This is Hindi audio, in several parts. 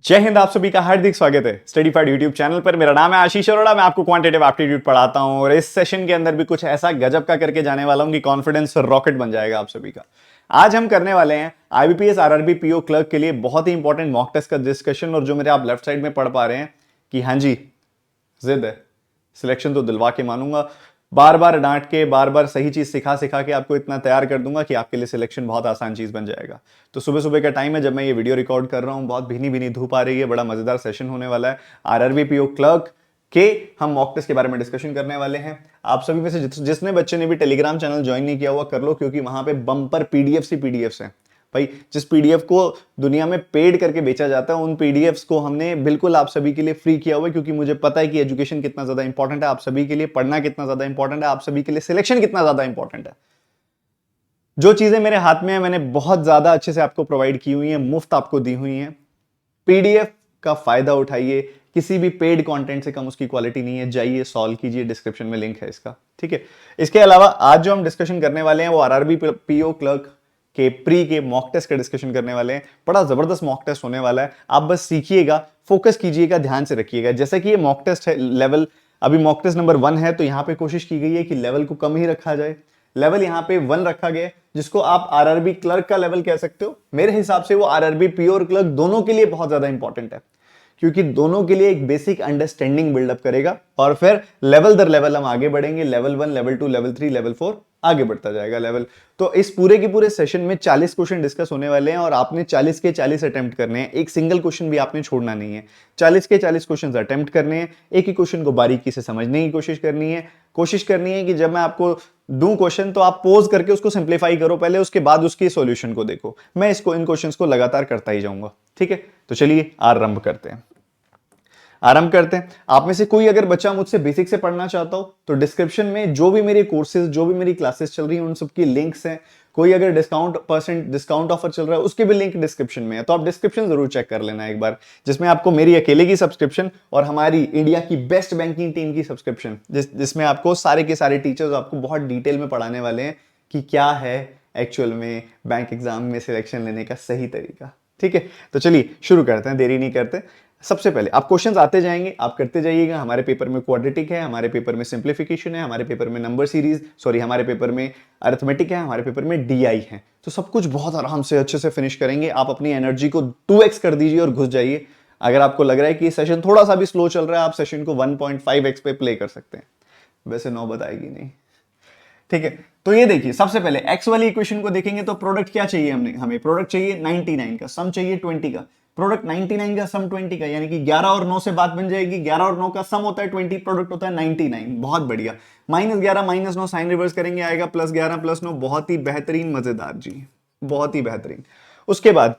जय हिंद। आप सभी का हार्दिक स्वागत है स्टडीफाइड यूट्यूब चैनल पर। मेरा नाम है आशीष अरोड़ा। मैं आपको क्वांटिटेटिव एप्टीट्यूड पढ़ाता हूं और इस सेशन के अंदर भी कुछ ऐसा गजब का करके जाने वाला हूं कि कॉन्फिडेंस रॉकेट बन जाएगा आप सभी का। आज हम करने वाले हैं आईबीपीएस आरआरबी पीओ क्लर्क के लिए बहुत ही इंपॉर्टेंट मॉक टेस्ट का डिस्कशन। और जो मेरे आप लेफ्ट साइड में पढ़ पा रहे हैं कि हाँ जी जिद है, सिलेक्शन तो दिलवा के मानूंगा, बार बार डांट के बार बार सही चीज सिखा सिखा के आपको इतना तैयार कर दूंगा कि आपके लिए सिलेक्शन बहुत आसान चीज बन जाएगा। तो सुबह सुबह का टाइम है जब मैं ये वीडियो रिकॉर्ड कर रहा हूं, बहुत भीनी भीनी धूप आ रही है, बड़ा मजेदार सेशन होने वाला है। आरआरबी पीओ क्लर्क के हम मॉक टेस्ट के बारे में डिस्कशन करने वाले हैं। आप सभी में से जिसने बच्चे ने भी टेलीग्राम चैनल ज्वाइन नहीं किया हुआ कर लो, क्योंकि वहां पे बम्पर पीडीएफ ही पीडीएफ है भाई। जिस पीडीएफ को दुनिया में पेड करके बेचा जाता है उन पीडीएफ्स को हमने बिल्कुल आप सभी के लिए फ्री किया हुआ है, क्योंकि मुझे पता है कि एजुकेशन कितना ज्यादा इंपॉर्टेंट है, आप सभी के लिए पढ़ना कितना ज्यादा इंपॉर्टेंट है, आप सभी के लिए सिलेक्शन कितना ज्यादा इंपॉर्टेंट है। जो चीजें मेरे हाथ में है मैंने बहुत ज्यादा अच्छे से आपको प्रोवाइड की हुई है, मुफ्त आपको दी हुई है। पीडीएफ का फायदा उठाइए, किसी भी पेड कंटेंट से कम उसकी क्वालिटी नहीं है। जाइए सॉल्व कीजिए, डिस्क्रिप्शन में लिंक है इसका, ठीक है। इसके अलावा आज जो हम डिस्कशन करने वाले हैं वो आरआरबी पीओ क्लर्क के प्री के मॉक टेस्ट का डिस्कशन करने वाले हैं। बड़ा जबरदस्त मॉक टेस्ट होने वाला है, आप बस सीखिएगा, फोकस कीजिएगा, ध्यान से रखिएगा। जैसे कि ये मॉक टेस्ट है लेवल, अभी मॉक टेस्ट नंबर 1 है, तो यहां पे कोशिश की गई है कि लेवल को कम ही रखा जाए। लेवल यहां पे 1 रखा गया, जिसको आप आरआरबी क्लर्क का लेवल कह सकते हो। मेरे हिसाब से वो आरआरबी पीओ और क्लर्क दोनों के लिए बहुत ज्यादा इंपॉर्टेंट है, क्योंकि दोनों के लिए एक बेसिक अंडरस्टैंडिंग बिल्डअप करेगा और फिर लेवल दर लेवल हम आगे बढ़ेंगे। लेवल 1, लेवल 2, लेवल 3, लेवल 4 आगे बढ़ता जाएगा लेवल। तो इस पूरे के पूरे सेशन में 40 क्वेश्चन डिस्कस होने वाले हैं और आपने 40 के 40 अटेम्प्ट करने हैं। एक सिंगल क्वेश्चन भी आपने छोड़ना नहीं है। 40 के 40 क्वेश्चन अटेम्प्ट करने हैं। एक ही क्वेश्चन को बारीकी से समझने की कोशिश करनी है। कोशिश करनी है कि जब मैं आपको दूं क्वेश्चन तो आप पोज करके उसको सिंप्लीफाई करो पहले, उसके बाद उसके सॉल्यूशन को देखो। मैं इन क्वेश्चंस को लगातार करता ही जाऊंगा, ठीक है। तो चलिए आरंभ करते हैं। आप में से कोई अगर बच्चा मुझसे बेसिक से पढ़ना चाहता हो तो डिस्क्रिप्शन में जो भी मेरे कोर्सेज, जो भी मेरी क्लासेस चल रही हैं उन सबकी लिंक्स हैं। कोई अगर डिस्काउंट ऑफर चल रहा है उसके भी लिंक डिस्क्रिप्शन में है, तो आप डिस्क्रिप्शन जरूर चेक कर लेना एक बार, जिसमें आपको मेरी अकेले की सब्सक्रिप्शन और हमारी इंडिया की बेस्ट बैंकिंग टीम की सब्सक्रिप्शन, जिसमें आपको सारे के सारे टीचर्स आपको बहुत डिटेल में पढ़ाने वाले हैं कि क्या है एक्चुअल में बैंक एग्जाम में सिलेक्शन लेने का सही तरीका, ठीक है। तो चलिए शुरू करते हैं, देरी नहीं करते। सबसे पहले आप क्वेश्चंस आते जाएंगे, आप करते जाइएगा। हमारे पेपर में क्वाड्रेटिक है, हमारे पेपर में सिंप्लीफिकेशन है, हमारे पेपर में नंबर सीरीज, सॉरी हमारे पेपर में अरिथमेटिक है, हमारे पेपर में डीआई है। तो सब कुछ बहुत आराम से अच्छे से फिनिश करेंगे। आप अपनी एनर्जी को 2x कर दीजिए और घुस जाइए। अगर आपको लग रहा है कि सेशन थोड़ा सा भी स्लो चल रहा है, आप सेशन को 1.5x पे प्ले कर सकते हैं। वैसे नौबत आएगी नहीं, ठीक है। तो ये देखिए, सबसे पहले x वाली इक्वेशन को देखेंगे तो प्रोडक्ट क्या चाहिए हमें प्रोडक्ट चाहिए 99 का, सम चाहिए 20 का। प्रोडक्ट 99 का, सम 20 का, यानी कि 11 और 9 से बात बन जाएगी। 11 और 9 का सम होता है 20, प्रोडक्ट होता है 99। बहुत बढ़िया। -11 -9 साइन रिवर्स करेंगे, आएगा +11 +9। बहुत ही बेहतरीन, मजेदार जी, बहुत ही बेहतरीन। उसके बाद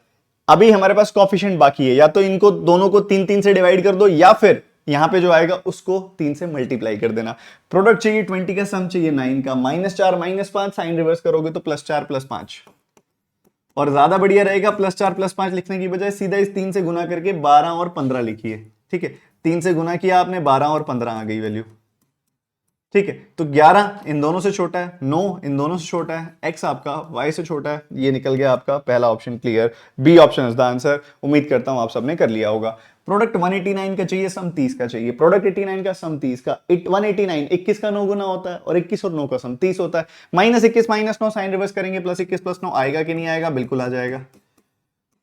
अभी हमारे पास कोएफिशिएंट बाकी है, या तो इनको दोनों को 3 से डिवाइड कर दो, या फिर यहां पे जो आएगा उसको 3 से मल्टीप्लाई कर देना। प्रोडक्ट चाहिए 20 का, सम चाहिए 9 का। -4 -5 साइन रिवर्स करोगे तो +4 +5, और ज्यादा बढ़िया रहेगा +4 +5 लिखने की बजाय सीधा इस 3 से गुना करके 12 और 15 लिखिए, ठीक है। 3 से गुना किया आपने, 12 और 15 आ गई वैल्यू, ठीक है। तो 11 इन दोनों से छोटा है, 9 इन दोनों से छोटा है, x आपका y से छोटा है। ये निकल गया आपका पहला option clear. B option is the answer. उम्मीद करता हूं आप सबने कर लिया होगा। प्रोडक्ट 189 का चाहिए, सम 30 का चाहिए। प्रोडक्ट 89 का, सम 30 का। 189 21 का 9 गुना होता है, और 21 और 9 का सम 30 होता है। -21 -9 साइन रिवर्स करेंगे, +21 +9 आएगा कि नहीं आएगा? बिल्कुल आ जाएगा।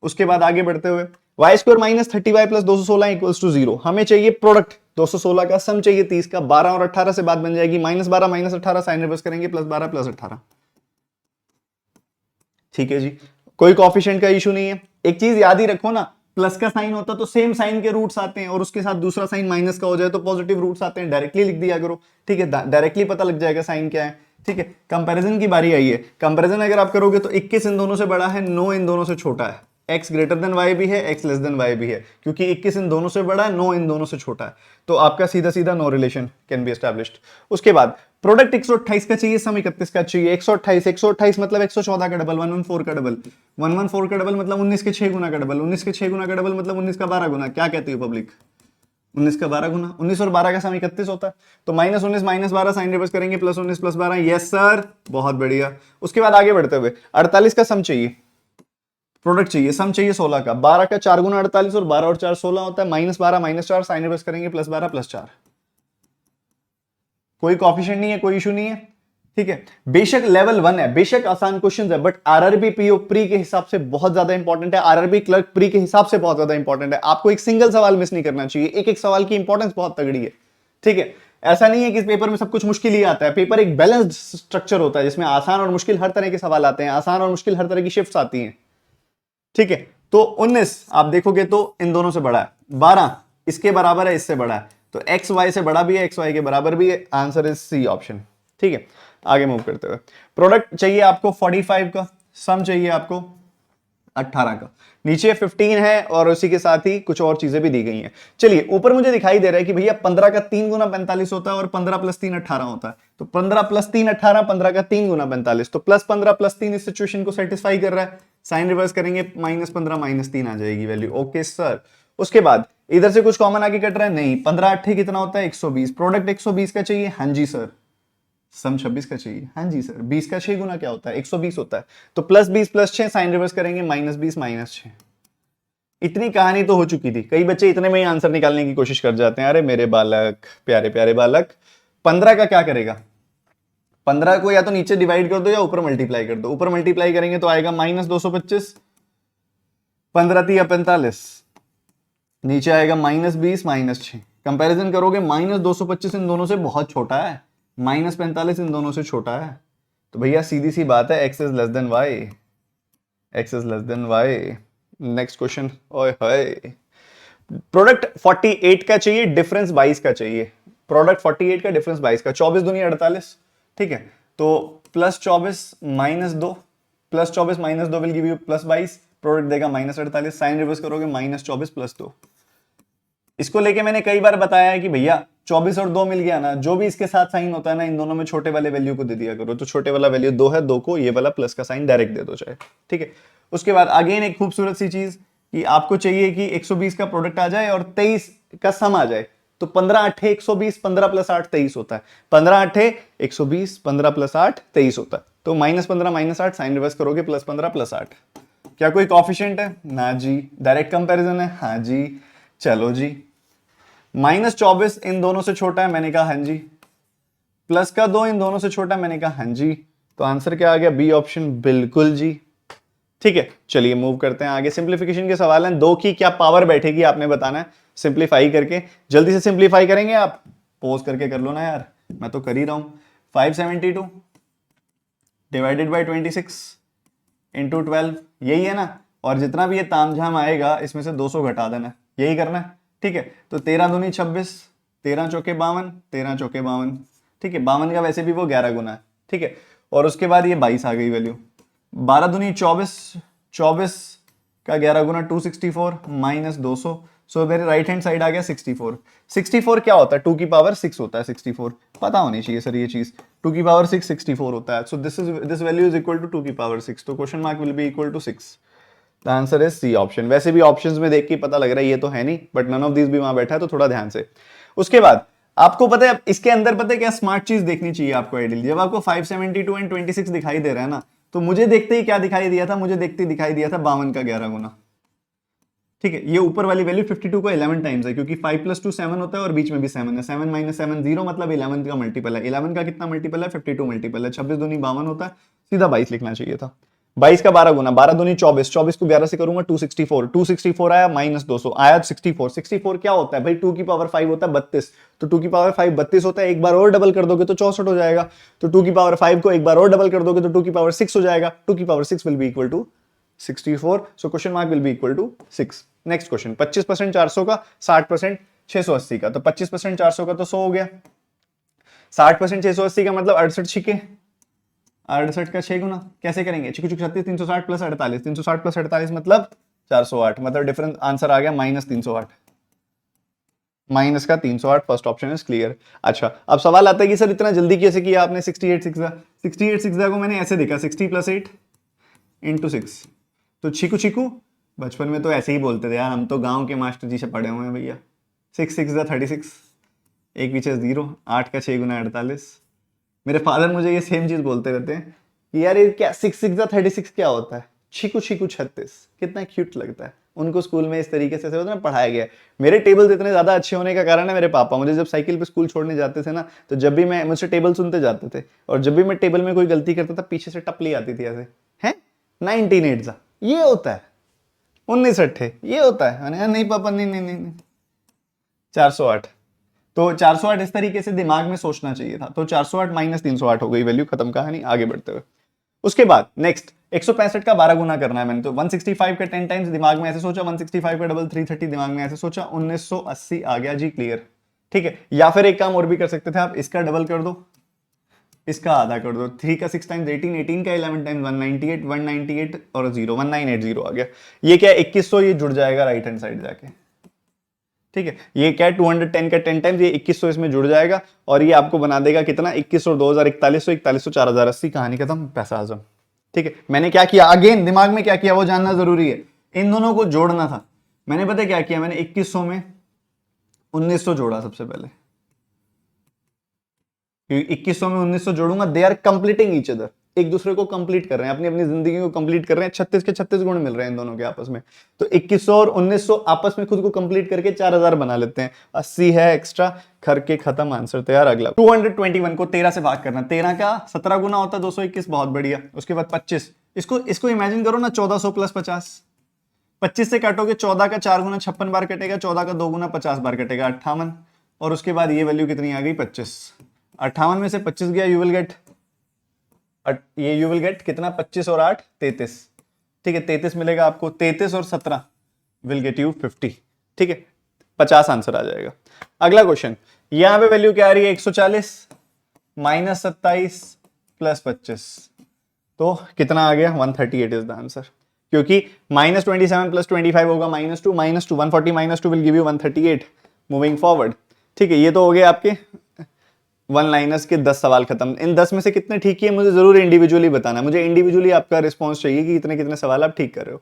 उसके बाद आगे बढ़ते हुए y² -30y + 216 = 0। हमें चाहिए प्रोडक्ट 216 का, सम चाहिए 30 का। 12 और 18 से बात बन जाएगी। -12 -18 साइन रिवर्स करेंगे, +12 +18, ठीक है जी। कोई कोएफिशिएंट का इशू नहीं है। एक चीज याद ही रखो ना, प्लस का साइन होता तो सेम साइन के रूट्स आते हैं, और उसके साथ दूसरा साइन माइनस का हो जाए तो पॉजिटिव रूट्स आते हैं। डायरेक्टली लिख दिया करो, ठीक है। डायरेक्टली पता लग जाएगा साइन क्या है, ठीक है। कंपैरिजन की बारी आई है। कंपैरिजन अगर आप करोगे तो 21 इन दोनों से बड़ा है, 9 इन दोनों से छोटा है। x ग्रेटर देन y भी है, x लेस देन y भी है, क्योंकि 21 इन दोनों से बड़ा है, 9 इन दोनों से छोटा है। तो आपका सीधा सीधा no relation can be established. उसके बाद प्रोडक्ट 128 का चाहिए, सम 31 का चाहिए। 128 मतलब 114 का डबल, 114 का डबल। 114 का डबल मतलब 19 के 6 गुना का डबल। 19 के 6 गुना का डबल मतलब 19 का 12 गुना। क्या कहती है पब्लिक? 19 का 12 गुना। 19 और 12 का सम 31 होता है। तो -19 -12 साइन रिवर्स करेंगे, +19 +12। यस सर, बहुत बढ़िया। उसके बाद आगे बढ़ते हुए 48 का सम चाहिए। प्रोडक्ट चाहिए, सम चाहिए 16 का, 12 का 4 गुना 48 और 12 और 4 16 होता है, -12 -4 साइन रिवर्स करेंगे +12 +4, कोई कॉफिशिएंट नहीं है, कोई इशू नहीं है, ठीक है। बेशक लेवल 1 है, बेशक आसान क्वेश्चन है, बट आरआरबी पीओ प्री के हिसाब से बहुत ज्यादा इंपॉर्टेंट है, आरआरबी क्लर्क प्री के हिसाब से बहुत ज्यादा इंपॉर्टेंट है। आपको एक सिंगल सवाल मिस नहीं करना चाहिए, एक एक सवाल की इंपॉर्टेंस बहुत तगड़ी है, ठीक है। ऐसा नहीं है कि इस पेपर में सब कुछ मुश्किल ही आता है, पेपर एक बैलेंस्ड स्ट्रक्चर होता है जिसमें आसान और मुश्किल हर तरह के सवाल आते हैं, आसान और मुश्किल हर तरह की शिफ्ट्स आती हैं, ठीक है। तो 19 आप देखोगे तो इन दोनों से बड़ा है, 12 इसके बराबर है, इससे बड़ा है, तो एक्स वाई से बड़ा भी है, एक्स वाई के बराबर भी है, आंसर इज सी ऑप्शन, ठीक है। आगे मूव करते हुए, प्रोडक्ट चाहिए आपको 45 का, सम चाहिए आपको 18 का, नीचे 15 है और उसी के साथ ही कुछ और चीजें भी दी गई हैं। चलिए ऊपर मुझे दिखाई दे रहा है कि भैया 15 का 3 गुना 45 होता है और 15 + 3 18 होता है, तो 15 + 3 18, 15 का 3 गुना 45, तो +15 + 3 इस सिचुएशन को सेटिस्फाई कर रहा है, साइन रिवर्स करेंगे -15 -3 आ जाएगी वैल्यू, ओके सर। उसके बाद इधर से कुछ कॉमन आगे कट रहा है, नहीं, 15 8 कितना होता है 120, प्रोडक्ट 120 का चाहिए, हाँ जी सर। सम 26 का चाहिए, हाँ जी सर। 20 का 6 गुना क्या होता है 120 होता है, तो +20 + 6 साइन रिवर्स करेंगे -20 -6। इतनी कहानी तो हो चुकी थी, कई बच्चे इतने में ही आंसर निकालने की कोशिश कर जाते हैं, अरे मेरे बालक, प्यारे प्यारे बालक। 15 का क्या करेगा, 15 को या तो नीचे डिवाइड कर दो या ऊपर मल्टीप्लाई कर दो, ऊपर मल्टीप्लाई करेंगे तो आएगा -225, 15 × 45, नीचे आएगा -20 -6, कंपैरिजन करोगे -225 इन दोनों से बहुत छोटा है, -45 इन दोनों से छोटा है, तो भैया सीधी सी बात है x is less than y, x is less than y। Next question, ओए हाय, प्रोडक्ट 48 का चाहिए, डिफरेंस 22 का चाहिए, प्रोडक्ट 48 का, डिफरेंस 22 का, 24 दूनी 48, ठीक है, तो +24 -2, +24 -2 विल गिव यू +22, प्रोडक्ट देगा -48, साइन रिवर्स करोगे -24 + 2। इसको लेके मैंने कई बार बताया है कि भैया 24 और 2 मिल गया ना, जो भी इसके साथ साइन होता है ना, इन दोनों में छोटे वाले वैल्यू को दे दिया करो, तो छोटे वाला वैल्यू 2 है, 2 को ये वाला प्लस का साइन डायरेक्ट दे दो चाहे, ठीक है। उसके बाद अगेन एक खूबसूरत सी चीज कि आपको चाहिए कि 120 का प्रोडक्ट आ जाए और 23 का सम आ जाए, तो 15 8 120, 15 + 8 23 होता है, 15 8 120, 15 + 8 23 होता है, तो -15 -8 साइन रिवर्स करोगे +15 + 8। क्या कोई कॉफिशिएंट है ना जी, डायरेक्ट कंपैरिजन है हाँ जी, चलो जी। -24 इन दोनों से छोटा है, मैंने कहा हाँ जी, प्लस का 2 इन दोनों से छोटा है, मैंने कहा हाँ जी, तो आंसर क्या आ गया, बी ऑप्शन, बिल्कुल जी, ठीक है। चलिए मूव करते हैं आगे, सिंप्लीफिकेशन के सवाल हैं, 2 की क्या पावर बैठेगी आपने बताना है, सिंप्लीफाई करके, जल्दी से सिंप्लीफाई करेंगे आप, पोज करके कर लो ना यार, मैं तो कर ही रहा हूं। 572 डिवाइडेड बाई 26 इंटू 12, यही है ना, और जितना भी ये तामझाम आएगा इसमें से 200 घटा देना, यही करना है, ठीक है। तो 13 दूनी 26, 13 चौके 52, 13 चौके 52, ठीक है, 52 का वैसे भी वो 11 गुना है, ठीक है। और उसके बाद ये 22 आ गई वैल्यू, 12 दूनी 24, 24 का 11 गुना 264 -200, सो मेरे राइट हैंड साइड आ गया 64। 64 क्या होता है, 2 की पावर 6 होता है, 64 पता होनी चाहिए सर ये चीज, 2 की पावर 6 64 होता है, so this value is equal to 2 की पावर 6, तो question mark will be equal to 6, the answer is C option. वैसे भी ऑप्शंस में देख के पता लग रहा है ये तो है नहीं, बट नन ऑफ दीज भी वहां बैठा है, तो थोड़ा ध्यान से। उसके बाद आपको पता है इसके अंदर, पता है क्या स्मार्ट चीज देखनी चाहिए आपको आइडियली, जब आपको 572 एंड 26 दिखाई दे रहा है ना, तो मुझे देखते ही क्या दिखाई दिया था, मुझे देखते ही दिखाई दिया था 52 का 11 गुना, ठीक है। ये ऊपर वाली वैल्यू 52 को 11 टाइम्स है, क्योंकि 5 + 2 7 होता है और बीच में भी 7 है, 7 - 7 0, मतलब 11 का मल्टीपल है, 11 का कितना मल्टीपल है, 52 मल्टीपल है, 26 दूनी 52 होता है, सीधा 22 लिखना चाहिए था, 22 का 12 गुना, 12 दूनी 24, 24 को 11 से करूंगा 264, 264 आया, -200 आया, 64, 64 क्या होता है भाई, 2 की पावर 5 होता है 32, तो 2 की पावर 5 32 होता है, एक बार और डबल कर दोगे तो 64 हो जाएगा, तो 2 की पावर 5 को एक बार और डबल कर दोगे तो 2 की पावर 6 हो जाएगा, 2 की power 6 will be equal to 64, so question mark will be equal to 6। Next question, 25% 400 का, 60% 680 का, तो 25% 400 का तो 100 हो गया, 60% 680 का मतलब 68 छिके, 68 का 6 गुना, कैसे करेंगे, छिक छिक 36, 360 + 48, 360 + 48 मतलब 408, मतलब डिफरेंस आंसर आ गया -308, माइनस का 308, फर्स्ट ऑप्शन इज क्लियर। अच्छा अब सवाल आता है कि सर इतना जल्दी कैसे किया आपने, 68 सिक्सा, 68 सिक्सा को मैंने ऐसे देखा, 60 + 8 × 6, तो छिकू छिकू, बचपन में तो ऐसे ही बोलते थे यार, हम तो गांव के मास्टर जी से पढ़े हुए हैं भैया, 6 6 36, एक पीछे 0, 8 का 6 गुना 48, मेरे फादर मुझे ये सेम चीज बोलते रहते हैं कि यार ये क्या 6 6 36 क्या होता है, चीकू चीकू 36, कितना क्यूट लगता है। उनको स्कूल में इस तरीके से ना पढ़ाया गया है। मेरे टेबल्स इतने ज्यादा अच्छे होने का कारण है मेरे पापा। मुझे जब साइकिल पे स्कूल छोड़ने जाते थे ना, तो जब भी मैं मुझसे टेबल सुनते जाते थे, और जब भी मैं टेबल में कोई गलती करता था, पीछे से टपली आती थी ऐसे, हैं 19 ये होता है, 19 ये होता है। मैंने कहा नहीं पापा, नहीं नहीं नहीं, 408। तो 408 इस तरीके से दिमाग में सोचना चाहिए था। तो 408 माइनस 308 हो गई वैल्यू, खत्म कहानी, आगे बढ़ते हुए। उसके बाद नेक्स्ट 165 का 12 गुना करना है मैंने, तो 165 का 10 टाइम्स दिमाग में ऐसे सोचा, 165 का डबल 330 दिमाग में ऐसे सोचा, 1980 आ गया जी, क्लियर। ठीक है, या फिर एक काम और भी कर सकते थे आप, इसका डबल कर दो, इसका आधा कर दो। 3 का 6 टाइम्स 18, 18 का 11 टाइम्स 198, 198 और 0, 1980 आ गया। ये क्या है 2100, ये जुड़ जाएगा राइट हैंड साइड जाके। ठीक है, ये क्या है 210 का 10 टाइम्स, ये 2100 इसमें जुड़ जाएगा, और ये आपको बना देगा कितना 2100 2000 4100 4100 4080, कहानी खत्म, पैसा आजम। ठीक है, मैंने क्या किया, अगेन दिमाग में क्या किया वो जानना जरूरी है। इन दोनों को जोड़ना था। मैंने पता क्या किया, मैंने 2100 में 1900 जोड़ा सबसे पहले, क्योंकि 2100 में 1900 जोड़ूंगा, they are completing each other, एक दूसरे को कंप्लीट कर रहे हैं, अपनी अपनी जिंदगी को कंप्लीट कर रहे हैं। 36 के 36 गुण मिल रहे हैं इन दोनों के आपस में। तो 2100 और 1900 आपस में खुद को कंप्लीट करके 4000 बना लेते हैं। 80 है एक्स्ट्रा, करके खत्म, आंसर तैयार। अगला 221 को 13 से भाग करना। 13 का 17 गुना होता है 221, बहुत बढ़िया। उसके बाद 25, इसको इमेजिन करो ना, 1400 प्लस 50, 25 से काटोगे 14 का 4 गुना 56 बार कटेगा, 14 का 2 गुना 50 बार कटेगा, 58। और उसके बाद ये वैल्यू कितनी आ गई 25। 58 में से 25 गया, यू विल गेट, ये यू विल गेट कितना, 25 और 8 33। ठीक है, 33 मिलेगा आपको, 33 और 17 विल गेट यू 50। ठीक है, 50 आंसर आ जाएगा। अगला क्वेश्चन, यहां पे वैल्यू क्या आ रही है 140 माइनस 27 प्लस 25, तो कितना आ गया 138 इज द आंसर, क्योंकि -27 प्लस 25 होगा -2, -2 140 -2 will give you 138। Moving forward, ठीक है, ये तो हो गए आपके वन लाइनर्स के 10 सवाल खत्म। इन 10 में से कितने ठीक किए मुझे जरूर इंडिविजुअली बताना, मुझे इंडिविजुअली आपका रिस्पॉन्स चाहिए कि कितने कितने सवाल आप ठीक कर रहे हो।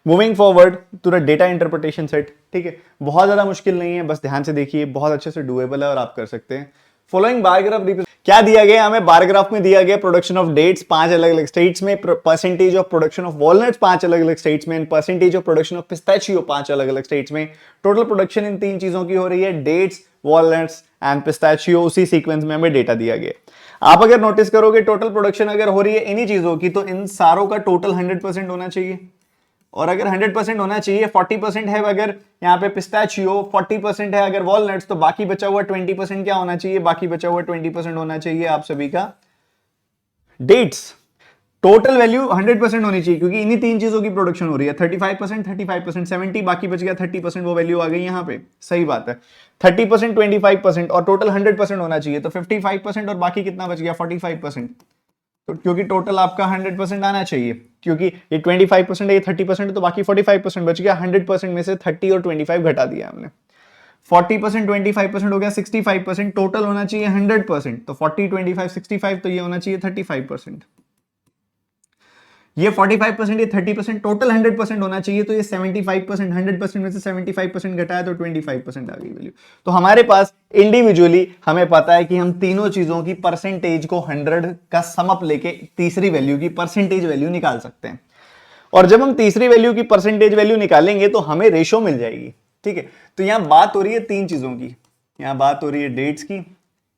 Moving forward to the data interpretation set. ठीक है, बहुत ज्यादा मुश्किल नहीं है, बस ध्यान से देखिए, बहुत अच्छे से डुएबल है और आप कर सकते हैं। फॉलोइंग बार ग्राफ क्या दिया गया हमें, बार ग्राफ में दिया गया प्रोडक्शन ऑफ डेट्स 5 अलग अलग स्टेट्स में, percentage of production of walnuts 5 अलग अलग स्टेट्स में, percentage of production of pistachio 5 अलग अलग स्टेट्स में। टोटल प्रोडक्शन इन 3 चीजों की हो रही है, डेट्स, वॉलनट्स एंड पिस्ताचियो, उसी सीक्वेंस में हमें डेटा दिया गया। आप अगर नोटिस करोगे टोटल प्रोडक्शन अगर हो रही है इन्हीं चीजों की, तो इन सारों का टोटल 100% होना चाहिए। और अगर 100% होना चाहिए, 40% है अगर यहाँ पे पिस्ताचियो, 40% है अगर वॉलनट्स, तो बाकी बचा हुआ 20% क्या होना चाहिए, बाकी बचा हुआ 20% होना चाहिए आप सभी का डेट्स। टोटल वैल्यू 100% होनी चाहिए, क्योंकि इन्हीं 3 चीजों की प्रोडक्शन हो रही है। 35%, 35%, 70, बाकी बच गया 30%, वो वैल्यू आ गई यहाँ पे। सही बात है, 30%, 25% और टोटल 100% होना चाहिए, तो 55% और बाकी कितना बच गया 45%। तो क्योंकि टोटल आपका 100% आना चाहिए, क्योंकि ये 25% है, ये 30% है, तो बाकी 45% बच गया। 100% में से 30 और 25 घटा दिया हमने। 40% 25% हो गया 65%, टोटल होना चाहिए 100%, तो 40 25 65, तो ये होना चाहिए 35%। ये 45%, ये 30%, टोटल 100% होना चाहिए, तो ये 75%, 100% में से 75% घटाया तो 25% आ गई वैल्यू। तो हमारे पास इंडिविजुअली हमें पता है कि हम तीनों चीजों की परसेंटेज को 100 का सम अप लेके तीसरी वैल्यू की परसेंटेज वैल्यू निकाल सकते हैं। और जब हम तीसरी वैल्यू की परसेंटेज वैल्यू निकालेंगे तो हमें रेशो मिल जाएगी। ठीक है, तो यहां बात हो रही है 3 चीजों की, यहां बात हो रही है डेट्स की,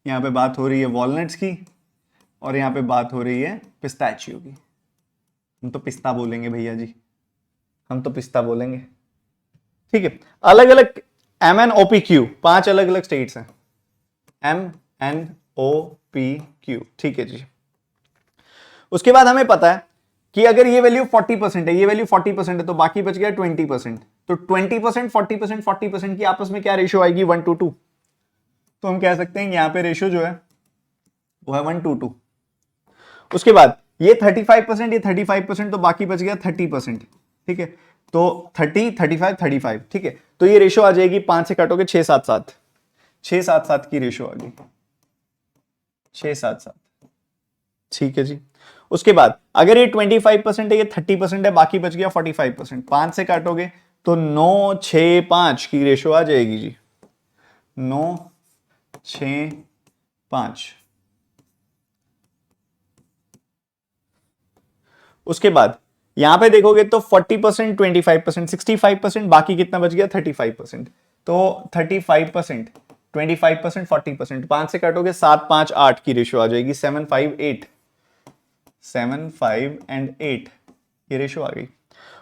यहां पे बात हो रही है वॉलनट्स की, और यहां पे बात हो रही है पिस्ताचियो की। हम तो पिस्ता बोलेंगे भैया जी, हम तो पिस्ता बोलेंगे। ठीक है, अलग अलग MNOPQ 5 अलग अलग स्टेट्स हैं, MNOPQ। ठीक है जी, उसके बाद हमें पता है कि अगर ये वैल्यू 40% है, ये वैल्यू 40% है, तो बाकी बच गया 20%। तो 20%, 40%, 40% की आपस में क्या रेशियो आएगी 1:2। तो हम कह सकते हैं यहां पे रेशियो जो है वो है 1:2। उसके बाद ये 35%, ये 35%, तो बाकी बच गया 30%। ठीक है, तो 30 35 35। ठीक है, तो ये रेशियो आ जाएगी, 5 से काटोगे 6 7 7, 6 7 7 की रेशियो आ गई, 6 7 7। ठीक है जी, उसके बाद अगर ये 25% है, ये 30% है, बाकी बच गया 45%, 5 से काटोगे तो 9 6 5 की रेशियो आ जाएगी जी, 9 6 5। उसके बाद यहां पे देखोगे तो 40%, 25%, 65%, बाकी कितना बच गया 35%। तो 35%, 25%, 40%, 5 से काटोगे 7, 5, 8 की रेशियो आ जाएगी, 7, 5, 8, 7, 5 एंड 8 ये रेशियो आ गई।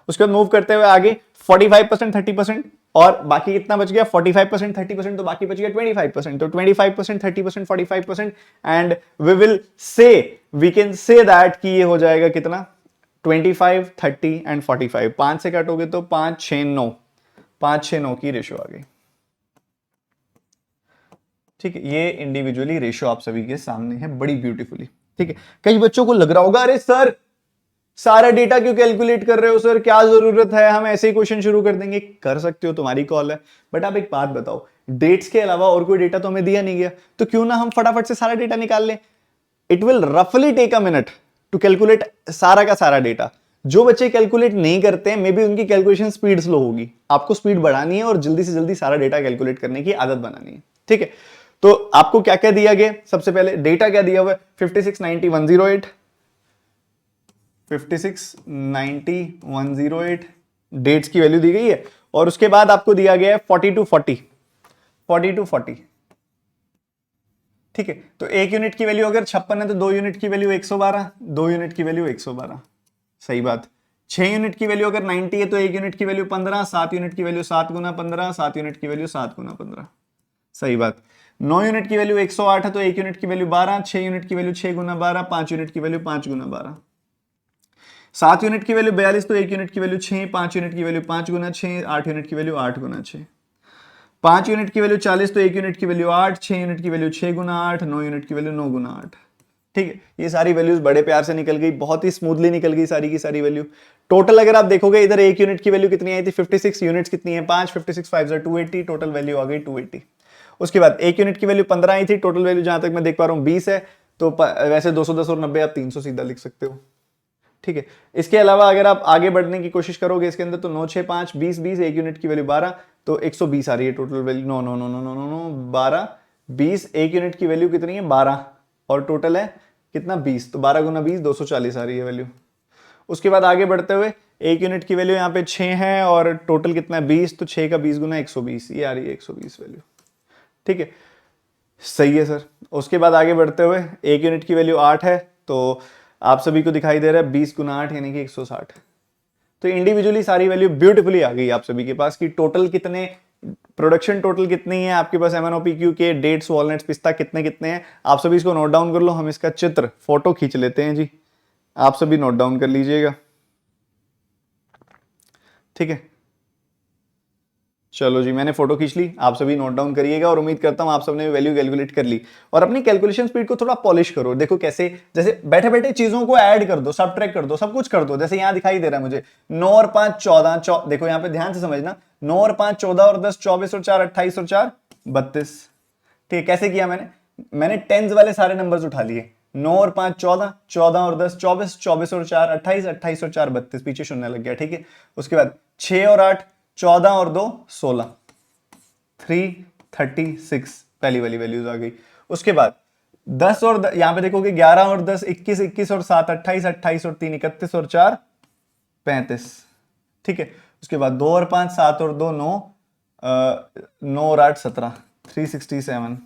उसके बाद मूव करते हुए आगे 45%, 30% और बाकी कितना बच गया 45%, 30%, तो बाकी बच गया 25%। तो 25%, 30%, 45% and we can say that कि ये हो जाएगा कितना 25, 30 एंड 45। 5 से काटोगे तो 5, 6, 9, 5, 6, 9 की रेशियो आ गई। ठीक है, ये इंडिविजुअली रेशियो आप सभी के सामने है बड़ी ब्यूटीफुली। ठीक है, कई बच्चों को लग रहा होगा अरे सर सारा डेटा क्यों कैलकुलेट कर रहे हो सर, क्या जरूरत है, हम ऐसे ही क्वेश्चन शुरू कर देंगे। कर सकते हो, तुम्हारी कॉल है, बट आप एक बात बताओ, डेट्स के अलावा और कोई डेटा तो हमें दिया नहीं गया, तो क्यों ना हम फटाफट से सारा डेटा निकाल लें। इट विल रफली take a minute to calculate सारा का सारा डेटा। जो बच्चे कैलकुलेट नहीं करते हैं मे बी उनकी कैलकुलेशन स्पीड स्लो होगी, आपको स्पीड बढ़ानी है और जल्दी से जल्दी सारा डेटा कैलकुलेट करने की आदत बनानी है। ठीक है, तो आपको क्या क्या दिया गया, सबसे पहले डेटा क्या दिया हुआ है 56, 90, 108, 56, 90, 108 डेट्स की वैल्यू दी गई है। और उसके बाद आपको दिया गया है 40 टू 40, 40 टू 40। ठीक है, तो एक यूनिट की वैल्यू अगर 56 है तो 2 यूनिट की वैल्यू 112, 2 यूनिट की वैल्यू 112, सही बात। 6 यूनिट की वैल्यू अगर 90 है तो 1 यूनिट की वैल्यू 15, 7 यूनिट की वैल्यू 7 गुना 15, 7 यूनिट की वैल्यू 7 गुना 15, सही बात। 9 यूनिट की वैल्यू 108 है तो 1 यूनिट की वैल्यू 12, 6 यूनिट की वैल्यू 6 गुना 12, 5 यूनिट की वैल्यू 5 गुना 12, 7 यूनिट की वैल्यू 42 तो 1 यूनिट की वैल्यू 6, 5 यूनिट की वैल्यू 5 गुना 6, 8 यूनिट की वैल्यू 8 गुना 6, 5 यूनिट की वैल्यू 40 तो 1 यूनिट की वैल्यू 8, 6 यूनिट की वैल्यू 6 गुना 8, 9 यूनिट की वैल्यू 9 गुना 8। ठीक है, ये सारी वैल्यूज बड़े प्यार से निकल गई, बहुत ही स्मूथली निकल गई सारी की सारी वैल्यू। टोटल अगर आप देखोगे इधर 1 यूनिट की वैल्यू कितनी आई थी 56, यूनिट्स कितनी है 5, 56 5 280, टोटल वैल्यू आ गई 280। उसके बाद 1 यूनिट की वैल्यू 15 आई थी, टोटल वैल्यू जहां तक मैं देख पा रहा हूं 20 है, तो वैसे 210 और 90 आप 300 सीधा लिख सकते हो। ठीक है, इसके अलावा अगर आप आगे बढ़ने की कोशिश करोगे इसके अंदर तो 9, 6, 5, 20, 20, 1 यूनिट की वैल्यू 12 तो 120 आ रही है total value. No no no no no no no 12, 20, 1 unit की वैल्यू कितनी है 12 और टोटल है कितना 20, तो 12 गुना 20 240 आ रही है वैल्यू। उसके बाद आगे बढ़ते हुए 1 यूनिट की वैल्यू यहाँ पे 6 है और टोटल कितना है 20, तो 6 का 20 गुना 120, ये आ रही है 120 वैल्यू। ठीक है, सही है सर। उसके बाद आगे बढ़ते हुए 1 यूनिट की वैल्यू 8 है, तो आप सभी को दिखाई दे रहा है 20 गुना 8 यानी कि 160। तो इंडिविजुअली सारी वैल्यू ब्यूटीफुली आ गई आप सभी के पास कि टोटल कितने, प्रोडक्शन टोटल कितनी है आपके पास MNOPQ के, डेट्स वॉलनट्स पिस्ता कितने कितने हैं। आप सभी इसको नोट डाउन कर लो, हम इसका चित्र फोटो खींच लेते हैं जी, आप सभी नोट डाउन कर लीजिएगा। ठीक है, चलो जी मैंने फोटो खींच ली, आप सभी नोट डाउन करिएगा और उम्मीद करता हूं आप सबने वैल्यू कैलकुलेट कर ली। और अपनी कैलकुलेशन स्पीड को थोड़ा पॉलिश करो, देखो कैसे, जैसे बैठे बैठे चीजों को ऐड कर दो, सब्ट्रैक्ट कर दो, सब कुछ कर दो। जैसे यहां दिखाई दे रहा है मुझे 9 और 5 14, देखो यहां पे ध्यान से समझना, 9 और 5 14 और 10 24 और 4 28 और 4 32। ठीक है, कैसे किया मैंने टेंस वाले सारे नंबर्स उठा लिए, 9 और 5 14, 14 और 10 24, 24 और 4 28, 28 और 4 32, पीछे शून्य लग गया। ठीक है, उसके बाद 6 और 8 14 और 2 16, 336 पहली वाली वैल्यूज आ गई। उसके बाद 10 और यहां पे देखोगे 11 और 10 21, 21 और 7 28, 28 और 3 31 और 4 35। ठीक है, उसके बाद 2 और 5 7 और 2 9, 9 और 8 17, 367।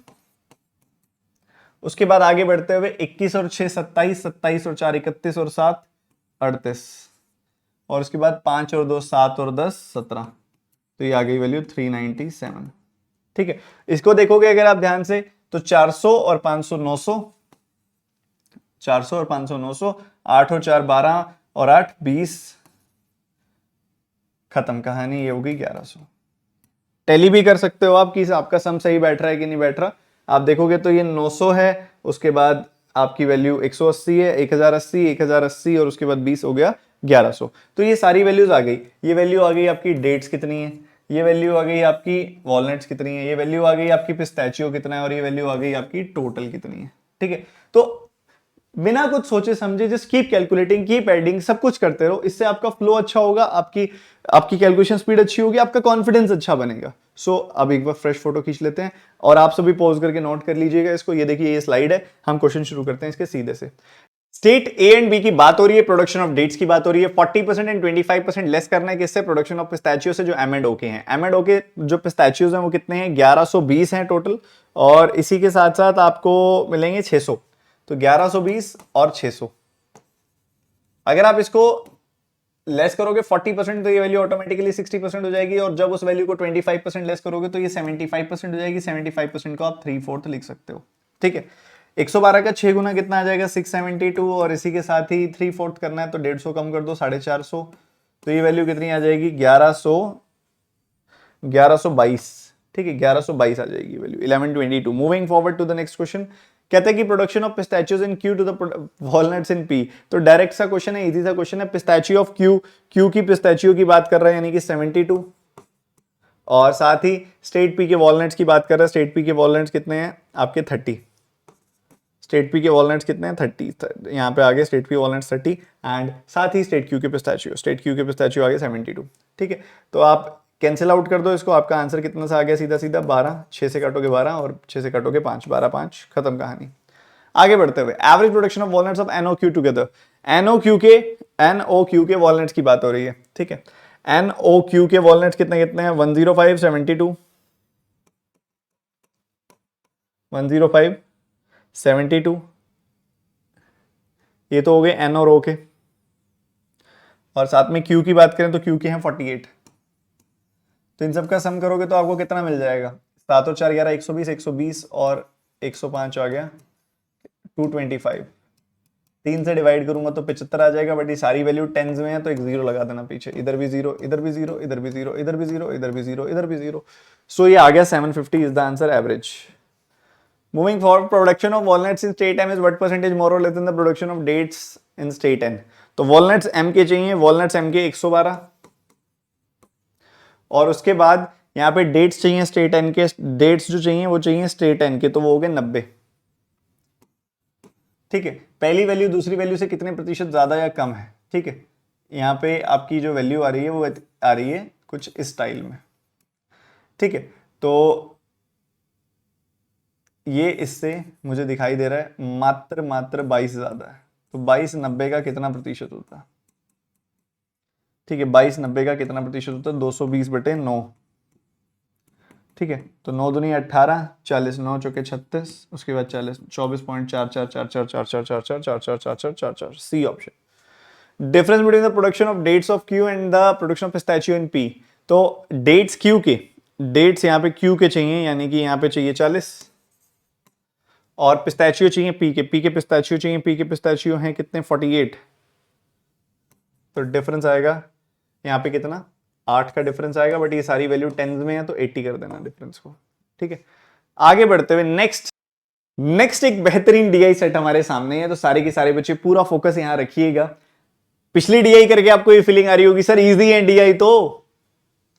उसके बाद आगे बढ़ते हुए 21 और 6 27, 27 और 4 31 और 7 38, और उसके बाद 5 और 2 7 और 10 17, तो ये आ गई वैल्यू 397। ठीक है, इसको देखोगे अगर आप ध्यान से तो 400 और 500 900, 400 और 500 900, 8 और 4 12 और 8 20, खत्म कहानी, ये हो गई 1100। टैली भी कर सकते हो आप कि आपका सम सही बैठ रहा है कि नहीं बैठ रहा। आप देखोगे तो ये 900 है, उसके बाद आपकी वैल्यू 180 है, 1080, 1080 और उसके बाद 20 हो गया 1100। तो ये सारी वैल्यूज आ गई। ये वैल्यू आ गई आपकी डेट्स कितनी है, ये वैल्यू आ गई आपकी वॉलनट्स कितनी है, ये वैल्यू आ गई आपकी पिस्ताचियो कितना है, और ये वैल्यू आ गई आपकी टोटल कितनी है। ठीक है, तो बिना कुछ सोचे समझे just keep calculating, keep adding, सब कुछ करते रहो, इससे आपका फ्लो अच्छा होगा, आपकी आपकी कैलकुलेशन स्पीड अच्छी होगी, आपका कॉन्फिडेंस अच्छा बनेगा। सो अब एक बार फ्रेश फोटो खींच लेते हैं और आप सभी पॉज करके नोट कर लीजिएगा इसको। ये देखिए ये स्लाइड है, हम क्वेश्चन शुरू करते हैं इसके सीधे से। स्टेट ए एंड बी की बात हो रही है, प्रोडक्शन ऑफ डेट्स की बात हो रही है। 40% एंड 25% लेस करना है किससे? प्रोडक्शन ऑफ पिस्ताचियो से, जो एम एंड ओ के हैं। एम एंड ओ के जो पिस्ताचियोज हैं वो कितने हैं? 1120 हैं टोटल, और इसी के साथ साथ आपको मिलेंगे 600, तो 1120 और 600। अगर आप इसको लेस करोगे 40% तो ये वैल्यू ऑटोमेटिकली 60% हो जाएगी, और जब उस वैल्यू को 25% लेस करोगे तो ये 75% हो जाएगी। 75% को आप 3/4 लिख सकते हो, ठीक है। 112 का 6 गुना कितना आ जाएगा? 672, और इसी के साथ ही 3/4 करना है तो 150 कम कर दो, 450, तो ये वैल्यू कितनी आ जाएगी? 1122, ठीक है, 1122 आ जाएगी value. 1122। Moving forward to the next question, कहते हैं कि production of pistachios in Q to the walnuts in P. तो डायरेक्ट सा क्वेश्चन है, इजी सा क्वेश्चन है। पिस्ताचियो ऑफ क्यू, क्यू की पिस्ताचियो की बात कर रहे हैं यानी कि 72, और साथ ही स्टेट पी के वॉलनट्स की बात कर रहे हैं। स्टेट पी के वॉलनट्स कितने हैं आपके? 30। स्टेट पी के वॉलनट्स कितने हैं? 30। यहाँ पे आगे स्टेट पी वॉलनट्स 30, एंड साथ ही स्टेट क्यू के पिस्ताचियो, स्टेट क्यू के पिस्ताचियो आगे 72, ठीक है। तो आप कैंसिल आउट कर दो इसको, आपका आंसर कितना सा आ गया? सीधा सीधा 12, 6 से काटोगे 12 और 6 से काटोगे 5, 12 5, खत्म कहानी। आगे बढ़ते हुए, average production of walnuts of NOQ together. NOQ के वॉलनट्स की बात हो रही है, ठीक है। NOQ के वॉलनट्स कितने कितने हैं? 105, 72, 105, 72, ये तो हो गए N और O के, और साथ में Q की बात करें तो Q के हैं 48। तो इन सब का सम करोगे तो आपको कितना मिल जाएगा? 7 और 4 11, 120, 120 और 105 आ गया 225। 3 से डिवाइड करूंगा तो 75 आ जाएगा, बट ये सारी वैल्यू टेंस में है तो एक जीरो लगा देना पीछे। इधर भी जीरो, इधर भी जीरो, इधर भी जीरो, इधर भी जीरो, इधर भी जीरो, इधर भी जीरो। सो ये आ गया 750 is the answer average. Moving forward, production of walnuts in state M is what percentage more और less than the production of dates in state N. तो वॉलनट्स एम के चाहिए, वॉलनट्स एम के 112, और उसके बाद यहाँ पे डेट्स चाहिए स्टेट एन के, डेट्स जो चाहिए वो चाहिए स्टेट एन के, तो वो हो गए 90, ठीक है। पहली वैल्यू दूसरी वैल्यू से कितने प्रतिशत ज्यादा या कम है, ठीक है। यहाँ पे आपकी जो वैल्यू आ रही है वो आ रही है कुछ इस स्टाइल में, ठीक है। तो ये इससे मुझे दिखाई दे रहा है मात्र 22 ज्यादा है, तो 22 90 का कितना प्रतिशत होता है? ठीक है, 22 90 का कितना प्रतिशत होता है? 220/9, ठीक है। तो 9 दूनी 18, 40, 9 चौके 36, उसके बाद 40, 24.44444444444444, C option. Difference between the production of dates of Q and the production of pistachio in P. तो डेट्स क्यू के, डेट्स यहाँ पे क्यू के चाहिए यानी कि यहाँ पे चाहिए 40, और पिस्ताचियो चाहिए पी के, पी के पिस्ताचियो चाहिए, पी के पिस्ताचियो हैं कितने? 48। तो डिफरेंस आएगा यहाँ पे कितना? 8 का डिफरेंस आएगा, बट ये सारी वैल्यू टेंस में है तो 80 कर देना डिफरेंस को, ठीक है। आगे बढ़ते हुए नेक्स्ट एक बेहतरीन डीआई सेट हमारे सामने है, तो सारे के सारे बच्चे पूरा फोकस यहां रखिएगा। पिछली डीआई करके आपको ये फीलिंग आ रही होगी सर इजी है डीआई, तो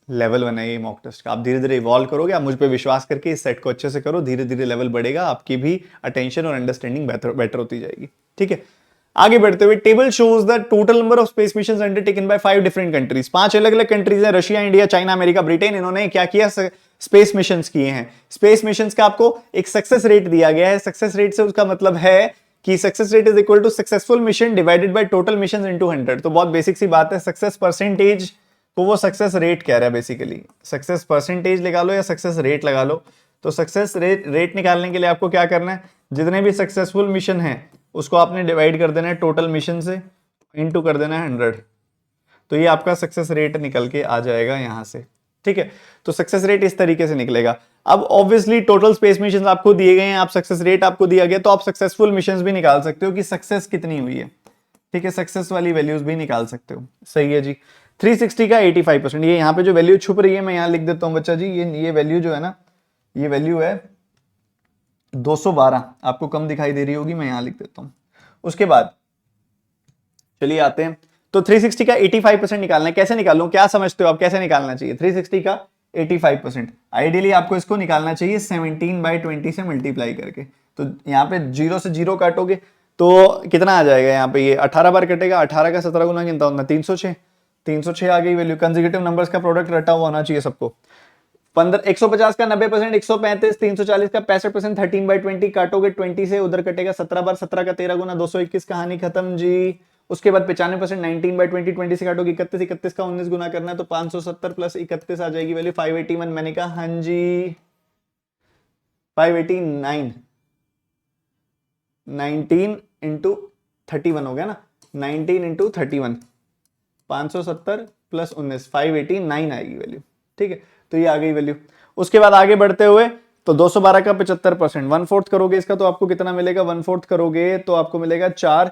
लेवल बनाइए मॉक टेस्ट का, आप धीरे धीरे इवॉल्व करोगे। आप मुझ पे विश्वास करके इस सेट को अच्छे से करो, धीरे धीरे लेवल बढ़ेगा, आपकी भी अटेंशन और अंडरस्टैंडिंग बेटर होती जाएगी, ठीक है। आगे बढ़ते हुए, table shows the total number of space missions undertaken bye 5 different countries. 5 अलग अलग कंट्रीज हैं, Russia, India, China, America, Britain. इन्होंने क्या किया? स्पेस मिशंस किए हैं। स्पेस मिशंस का आपको एक सक्सेस रेट दिया गया है। सक्सेस रेट से उसका मतलब है कि success rate is equal to successful mission divided by total missions into 100। तो बहुत बेसिक सी बात है, सक्सेस परसेंटेज को वो सक्सेस रेट कह रहा है बेसिकली। सक्सेस परसेंटेज लगा लो या सक्सेस रेट लगा लो। तो सक्सेस रेट निकालने के लिए आपको क्या करना है? जितने भी सक्सेसफुल मिशन हैं उसको आपने डिवाइड कर देना है टोटल मिशन से, इनटू कर देना है 100। तो ये आपका सक्सेस रेट निकल के आ जाएगा यहां से, ठीक है। तो सक्सेस रेट इस तरीके से निकलेगा। अब ऑब्वियसली टोटल स्पेस मिशन आपको दिए गए हैं, आप सक्सेस रेट आपको दिया गया, तो आप सक्सेसफुल मिशन भी निकाल सकते हो कि सक्सेस कितनी हुई है, ठीक है। सक्सेस वाली वैल्यूज भी निकाल सकते हो, सही है जी। 360 का 85%, ये यहाँ पे जो वैल्यू छुप रही है मैं यहाँ लिख देता हूँ बच्चा जी। ये वैल्यू जो है ना, ये वैल्यू है 212, आपको कम दिखाई दे रही होगी, मैं यहां लिख देता हूं। उसके बाद चलिए आते हैं, तो 360 का 85% निकालना है। कैसे निकालूं, क्या समझते हो आप कैसे निकालना चाहिए? 360 का 85% आइडियली आपको इसको निकालना चाहिए 17/20 से मल्टीप्लाई करके। तो यहाँ पे 0 से 0 काटोगे तो कितना आ जाएगा? यहाँ पे ये 18 बार कटेगा, 18 का 17 गुना कितना होता है? 306। 306 आ गई वैल्यू। कंसेक्यूटिव नंबर्स का प्रोडक्ट रटा हुआ होना चाहिए सबको। 15 150 का 90%, 135 340 का 65%, 13/20 काटोगे 20 से, उधर कटेगा 17 बार 17 का 13 गुना 221, कहानी खत्म जी। उसके बाद 95%, 19/20 20 से काटोगे 31, 31 का 19 गुना करना है तो 570 प्लस 31 आ जाएगी वैल्यू 581। मैंने कहा हाँ जी 589, 19 इंटू 31 हो गया ना, 19 इंटू 31, 570 प्लस 19, 589 आएगी वैल्यू। ठीक है, तो ये आ गई वैल्यू। उसके बाद आगे बढ़ते हुए तो 212 का 75%, 1/4 करोगे इसका तो आपको कितना मिलेगा, 1/4 करोगे तो आपको मिलेगा 4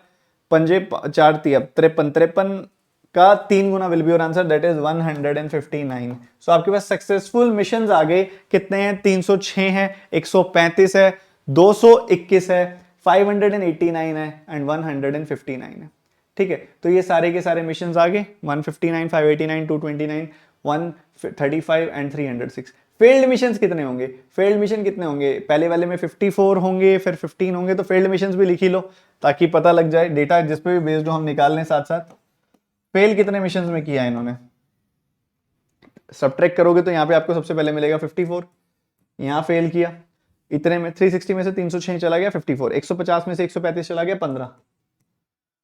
पंजे 4 तिया 53, 53 का 3 गुना will be your answer, that is 159। सो आपके पास सक्सेसफुल मिशन आ गए, कितने हैं, 306 है, 135 है, 221 है, 589 है एंड 159 है। ठीक है, तो ये सारे के सारे मिशन आ गए, 159, 589, 229, 135 एंड 306। फेल्ड मिशंस कितने होंगे, फेल्ड मिशन कितने होंगे, पहले वाले में 54 होंगे, फिर 15 होंगे, तो फेल्ड मिशंस भी लिख ही लो ताकि पता लग जाए, डेटा जिस पे भी बेस्ड हो हम निकाल लें साथ साथ। फेल कितने मिशंस में किया इन्होंने, सब्ट्रैक्ट करोगे तो यहाँ पे आपको सबसे पहले मिलेगा 54, यहाँ फेल किया इतने में, 360 में से 306 चला गया 54, 150 में से 135 चला गया 15,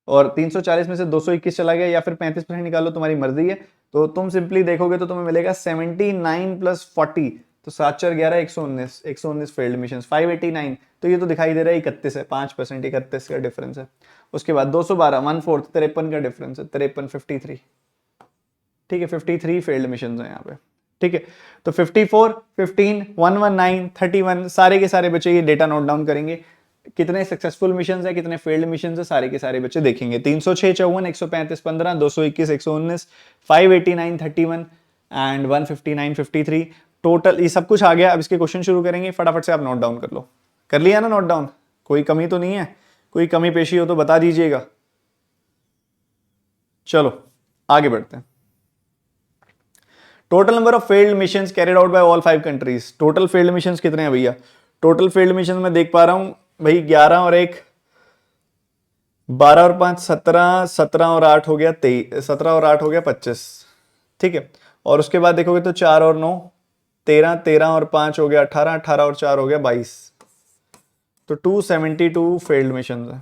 और 340 में से 221 चला गया, या फिर 35% निकालो तुम्हारी मर्जी है। तो तुम सिंपली देखोगे तो तुम्हें मिलेगा 79 प्लस 40, तो 7 4 11 119, 119 फेल्ड मिशन, 589, तो ये तो दिखाई दे रहा है 31 है, 5%, 31 का डिफरेंस है। उसके बाद 212 1/4 53 का डिफरेंस है, 53 53, ठीक है 53 फेल्ड मिशन है यहाँ पे। ठीक है, तो 54 15 119 31 सारे के सारे बच्चे ये डेटा नोट डाउन करेंगे, कितने सक्सेसफुल मिशन है कितने फेल्ड मिशन है सारे के सारे बच्चे देखेंगे। 306 54 135 15 221 119 589 31 एंड 159 53 टोटल, ये सब कुछ आ गया। अब इसके क्वेश्चन शुरू करेंगे, फटाफट से आप नोट डाउन कर लो। कर लिया ना नोट डाउन, कोई कमी तो नहीं है, कोई कमी पेशी हो तो बता दीजिएगा। चलो आगे बढ़ते हैं। Total number of failed missions carried out by all 5 countries, total failed missions कितने हैं भैया, टोटल फेल्ड मिशन में देख पा रहा हूं भाई 11 और 1 12 और 5 17, 17 और 8 हो गया 23, 17 और 8 हो गया 25। ठीक है, और उसके बाद देखोगे तो 4 और 9 13, 13 और 5 हो गया 18, 18 और 4 हो गया 22, तो 272 फेल्ड मिशन है।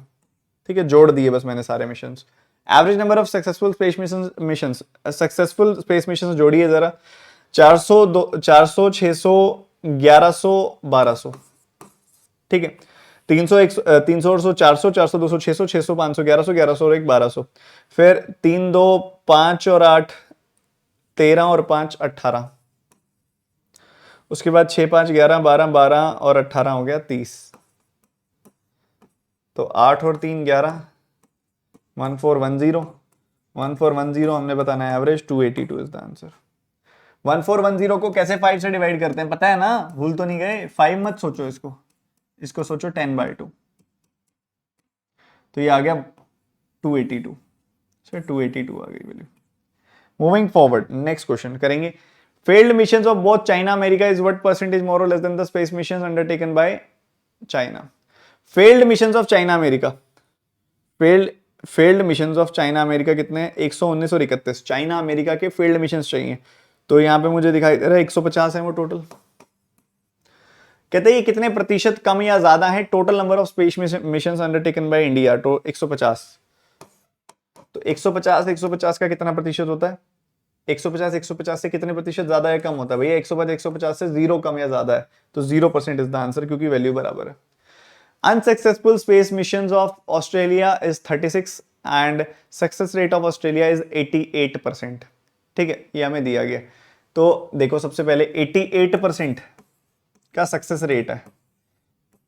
ठीक है, जोड़ दिए बस मैंने सारे mission. Average number of successful space mission, successful space mission जोड़िए जरा, 400 400 600 1100 1200। ठीक है, 300 300 और 100 400 400 200 600 600 500 1100 1100 और 1 1200, फिर 3 2 5 और 8 13 और 5 18, उसके बाद 6 5 11 12 12 और 18 हो गया 30, तो 8 और 3 11 1410 1410 हमने बताना है एवरेज, 282 इज द आंसर। 1410 को कैसे 5 से डिवाइड करते हैं पता है ना, भूल तो नहीं गए, 5 मत सोचो इसको, इसको सोचो 10/2, तो ये आ गया 282, 282 आ गई value. Moving forward next question करेंगे, failed missions of both China America is what percentage more और less than the space missions undertaken by China. Failed missions of China America, failed missions of China America कितने हैं, 119 और 31 चाइना अमेरिका के फेल्ड मिशंस चाहिए, तो यहां पे मुझे दिखाई दे रहा है 150 है वो टोटल। कहते हैं ये कितने प्रतिशत कम या ज्यादा है total number of space missions undertaken by India, तो 150, तो 150 का कितना प्रतिशत होता है, 150 से कितने प्रतिशत ज्यादा है कम होता है भैया, 150 से 0 कम या ज्यादा है, तो 0% इज द आंसर क्योंकि वैल्यू बराबर है। Unsuccessful space missions of Australia is 36 and success rate of Australia is 88%। ठीक है, ये हमें दिया गया, तो देखो सबसे पहले 88% का सक्सेस रेट है,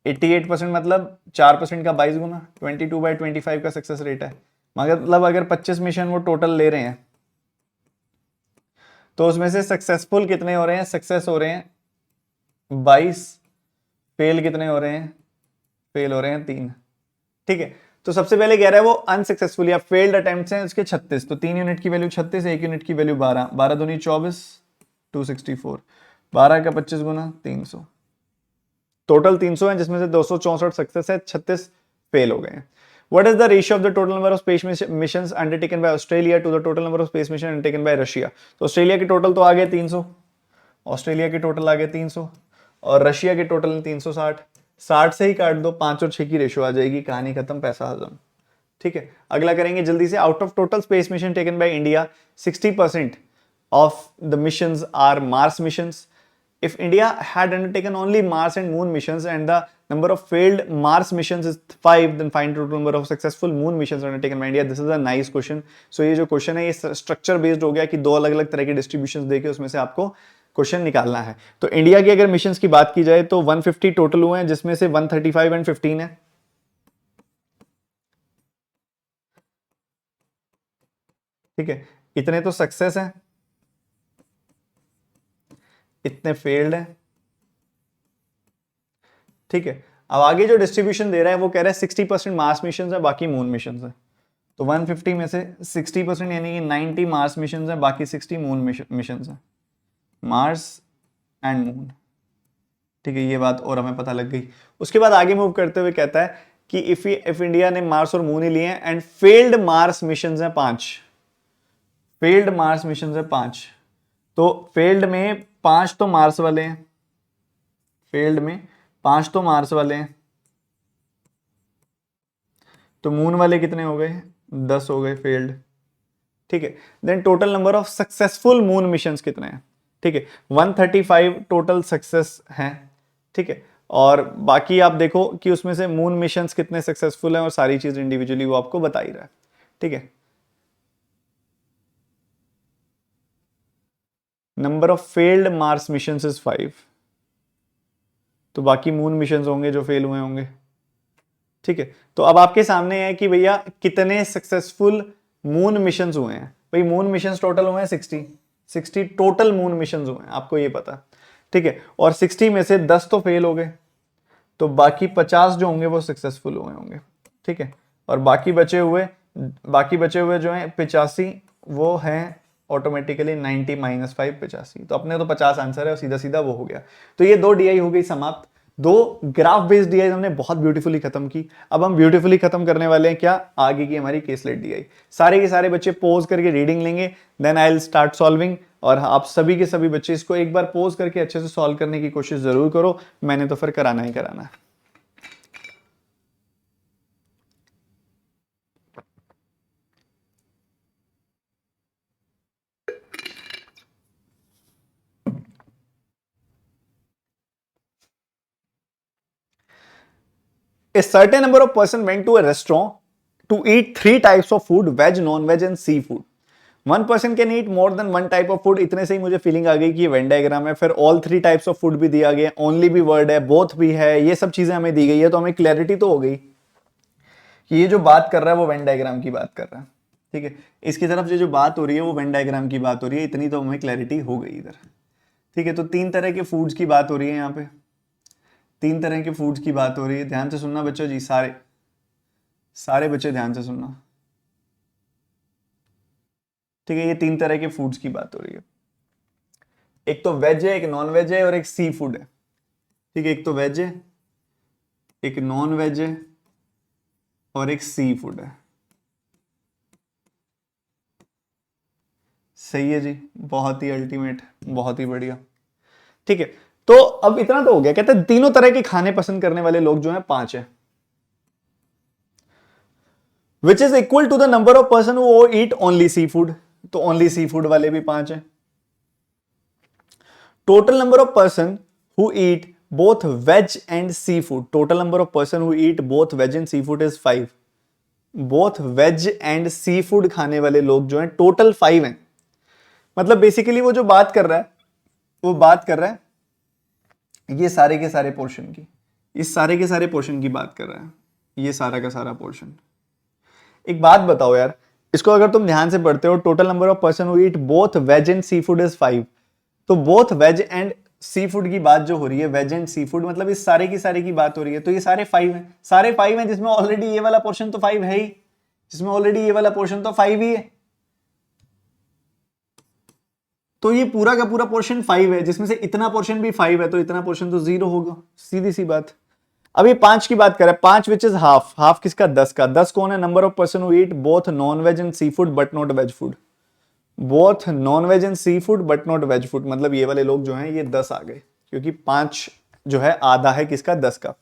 88% मतलब 4% का 22 गुना, 22/25 का सक्सेस रेट है, मतलब अगर 25 मिशन वो टोटल ले रहे हैं तो उसमें से सक्सेसफुल कितने हो रहे हैं, सक्सेस हो रहे हैं 22, फेल कितने हो रहे हैं, फेल हो रहे हैं 3। ठीक है, तो सबसे पहले कह रहा है वो अनसक्सेसफुल या फेल्ड अटेम्प्ट्स हैं उसके 36, तो 3 यूनिट की वैल्यू 36, 1 यूनिट की वैल्यू 12, 12 दूनी 24 264, 12 का 25 गुना 300, टोटल 300 है जिसमें से 264 सक्सेस है, 36 फेल हो गए हैं। What is the ratio of the total number of space missions undertaken by Australia to the total number of space missions undertaken by Russia? तो ऑस्ट्रेलिया की टोटल तो आ गए 300, ऑस्ट्रेलिया के टोटल आ गए 300 और रशिया के टोटल 360। 60 से ही काट दो, 5 और 6 की रेशो आ जाएगी, कहानी खत्म, पैसा हजम। ठीक है, अगला करेंगे जल्दी से। Out of total space mission taken by India 60% of the missions are Mars missions. If India had undertaken only Mars and Moon missions and the number of failed Mars missions is 5, then find total number of successful Moon missions undertaken by India. This is a nice question. So ये जो क्वेश्चन है ये स्ट्रक्चर बेस्ड हो गया कि दो अलग अलग तरह के डिस्ट्रीब्यूशन देके उसमें से आपको क्वेश्चन निकालना है। तो इंडिया की अगर मिशंस की बात की जाए तो 150 टोटल हुए हैं, जिसमें से 135 एंड 15 है। ठीक है, इतने तो सक्सेस हैं, इतने फेल्ड है। ठीक है, अब आगे जो डिस्ट्रीब्यूशन दे रहा है वो कह रहा है 60% मार्स मिशन है, बाकी मून मिशन है। तो 150 में से 60% यानी कि 90 मार्स मिशन है, बाकी 60 मून मिशन है, मार्स एंड मून। ठीक है, ये बात और हमें पता लग गई। उसके बाद आगे मूव करते हुए कहता है कि इफ इंडिया ने मार्स और मून ही लिए हैं एंड फेल्ड मार्स मिशन है 5, फेल्ड मार्स मिशन है 5, तो फेल्ड में 5 तो मार्स वाले हैं, फेल्ड में 5 तो मार्स वाले हैं, तो मून वाले कितने हो गए? 10 हो गए फेल्ड। ठीक है, then total number of successful moon missions कितने हैं? ठीक है, 135 टोटल सक्सेस हैं। ठीक है, और बाकी आप देखो कि उसमें से मून मिशंस कितने सक्सेसफुल हैं और सारी चीज इंडिविजुअली वो आपको बता ही रहा है। ठीक है, number of failed Mars missions is 5, तो बाकी मून मिशंस होंगे जो फेल हुए होंगे। ठीक है, तो अब आपके सामने है कि भैया कितने सक्सेसफुल मून मिशंस हुए हैं। भाई मून मिशंस टोटल हुए हैं 60 टोटल मून मिशंस हुए हैं, आपको ये पता। ठीक है, और 60 में से 10 तो फेल हो गए, तो बाकी 50 जो होंगे वो सक्सेसफुल हुए होंगे। ठीक है, और बाकी बचे हुए जो हैं 85 वो हैं ऑटोमेटिकली 90 माइनस 5 85, तो अपने तो 50 आंसर है और सीधा सीधा वो हो गया। तो ये 2 डीआई हो गई समाप्त। 2 ग्राफ बेस्ड डीआई हमने बहुत ब्यूटीफुली खत्म की। अब हम ब्यूटीफुली खत्म करने वाले हैं क्या? आगे की हमारी केसलेट डीआई। सारे के सारे बच्चे पोज करके रीडिंग लेंगे, then I will start solving. और आप सभी के सभी बच्चे इसको एक बार पोज करके अच्छे से सॉल्व करने की कोशिश जरूर करो, मैंने तो फिर कराना ही कराना है। A certain number of person went to a restaurant to eat 3 types of food, veg, non-veg and seafood. One person can eat more than one type of food. इतने से ही मुझे फीलिंग आ गई कि ये वेन डायग्राम है। फिर all 3 types of food भी दिया गया, only भी वर्ड है, both भी है, ये सब चीजें हमें दी गई है। तो हमें क्लैरिटी तो हो गई कि ये जो बात कर रहा है वो वेन डायग्राम की बात कर रहा है। ठीक है, इसकी तरफ से जो बात हो रही है वो वेन डायग्राम की बात हो रही है, इतनी तो हमें क्लैरिटी हो गई इधर। ठीक है, तो 3 तरह के फूड्स की बात हो रही है यहाँ पे, 3 तरह के फूड्स की बात हो रही है। ध्यान से सुनना बच्चों जी, सारे बच्चे ध्यान से सुनना। ठीक है, ये 3 तरह के फूड्स की बात हो रही है। एक तो वेज है, एक नॉन वेज है और एक सी फूड है। ठीक है, एक तो वेज है, एक नॉन वेज है और एक सी फूड है। सही है जी, बहुत ही अल्टीमेट, बहुत ही बढ़िया। ठीक है, तो अब इतना तो हो गया। कहते हैं तीनों तरह के खाने पसंद करने वाले लोग जो हैं 5 है, which is equal to the number of person who eat only seafood. तो ओनली सी फूड वाले भी 5 है। Total number of person who eat both veg and seafood, total number of person who eat both veg and seafood is 5। Both veg and seafood खाने वाले लोग जो हैं टोटल 5 हैं। मतलब बेसिकली वो जो बात कर रहा है वो बात कर रहा है ये सारे के सारे पोर्शन की, इस सारे के सारे पोर्शन की बात कर रहा है, ये सारा का सारा पोर्शन। एक बात बताओ यार, इसको अगर तुम ध्यान से पढ़ते हो, total number of person who eat both veg and seafood is 5, तो both veg and seafood की बात जो हो रही है, वेज एंड सी फूड, मतलब इस सारे की सारे की बात हो रही है। तो ये सारे 5 हैं, सारे 5 हैं, जिसमें ऑलरेडी ये वाला पोर्शन तो 5 है ही, जिसमें ऑलरेडी ये वाला पोर्शन तो 5 ही है। तो ये पूरा का पूरा पोर्शन 5 है, जिसमें से इतना पोर्शन भी 5 है, तो इतना पोर्शन तो 0 होगा, सीधी सी बात। अब ये 5 की बात करें, 5 विच इज हाफ, किसका? 10 का। 10 कौन है? Number of person who eat both non veg and seafood but not veg food. Both non veg and seafood but not veg food, मतलब ये वाले लोग जो हैं ये 10 आ गए, क्योंकि 5 जो है आधा है किसका, 10 का।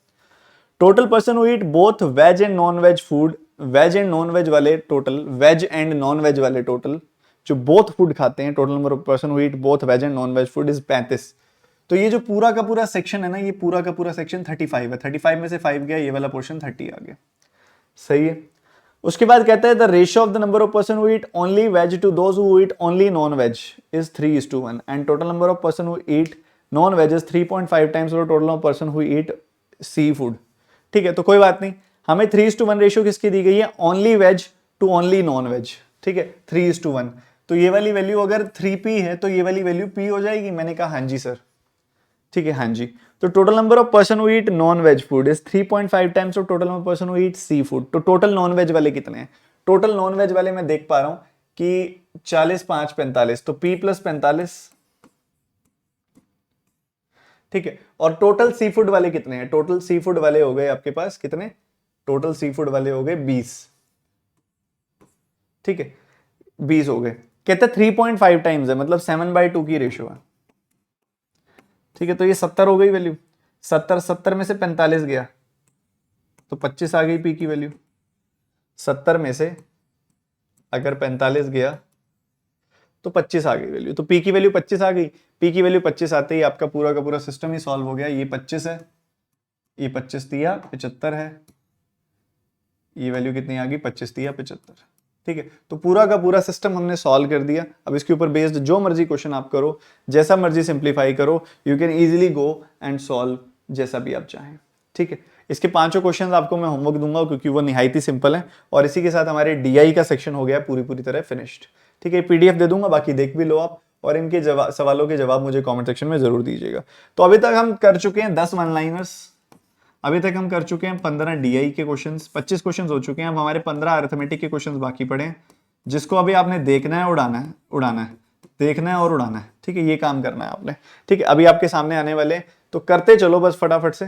Total person who eat both veg and non veg food, veg and non veg वाले total, veg and non veg वाले टोटल जो बोथ फूड खाते हैं, total number of person who eat both veg and non veg food is 35। तो ये जो पूरा का पूरा सेक्शन है ना, ये पूरा का पूरा सेक्शन 35 है। 35 में से 5 गया, ये वाला पोर्शन 30 आ गया। सही है। उसके बाद कहता है the ratio of the number of person who eat only veg to those who eat only non veg is 3:1 and total number of person who eat non veg is 3.5 times total number of person who eat seafood. ठीक है, तो कोई बात नहीं, हमें 3:1 रेशियो किसकी दी गई है, only veg to only non veg. ठीक है, 3:1। तो ये वाली वैल्यू अगर 3p है तो ये वाली वैल्यू p हो जाएगी। मैंने कहा हाँ जी सर। ठीक है, हाँ जी। तो total number of person who eat non veg food is 3.5 times of total number person who eat seafood. तो टोटल नॉन वेज वाले कितने हैं, टोटल नॉन वेज वाले मैं देख पा रहा हूं कि 40, 5, 45, तो p + 45। ठीक है, और टोटल सी फूड वाले कितने हैं, टोटल सी फूड वाले हो गए आपके पास कितने, टोटल सी फूड वाले हो गए 20। ठीक है, 20 हो गए। कहते 3.5 टाइम्स है, मतलब 7/2 की रेशियो है। ठीक है, तो ये 70 हो गई वैल्यू। 70 में से 45 गया तो 25 आ गई पी की वैल्यू। 70 में से अगर 45 गया तो 25 आ गई वैल्यू, तो पी की वैल्यू 25 आ गई। पी की वैल्यू 25 आते ही आपका पूरा का पूरा सिस्टम ही सॉल्व हो गया। ये 25 है, ये 25 दिया 75 है, ये वैल्यू कितनी आ गई, 25 दिया 75। ठीक है, तो पूरा का पूरा सिस्टम हमने सॉल्व कर दिया। अब इसके ऊपर बेस्ड जो मर्जी क्वेश्चन आप करो, जैसा मर्जी सिंप्लीफाई करो, you can easily go and solve जैसा भी आप चाहें। ठीक है, इसके 5 क्वेश्चन आपको मैं होमवर्क दूंगा क्योंकि वो निहायत ही सिंपल है। और इसी के साथ हमारे डीआई का सेक्शन हो गया पूरी तरह फिनिश्ड। ठीक है, पीडीएफ दे दूंगा, बाकी देख भी लो आप, और इनके सवालों के जवाब मुझे कॉमेंट सेक्शन में जरूर दीजिएगा। तो अभी तक हम कर चुके हैं 10 वन लाइनर्स, अभी तक हम कर चुके हैं 15 डीआई के क्वेश्चंस, 25 क्वेश्चंस हो चुके हैं। अब हमारे 15 अरिथमेटिक के क्वेश्चंस बाकी पड़े हैं, जिसको अभी आपने देखना है, उड़ाना है, उड़ाना है, देखना है और उड़ाना है। ठीक है, ये काम करना है आपने। ठीक है, अभी आपके सामने आने वाले, तो करते चलो बस फटाफट से।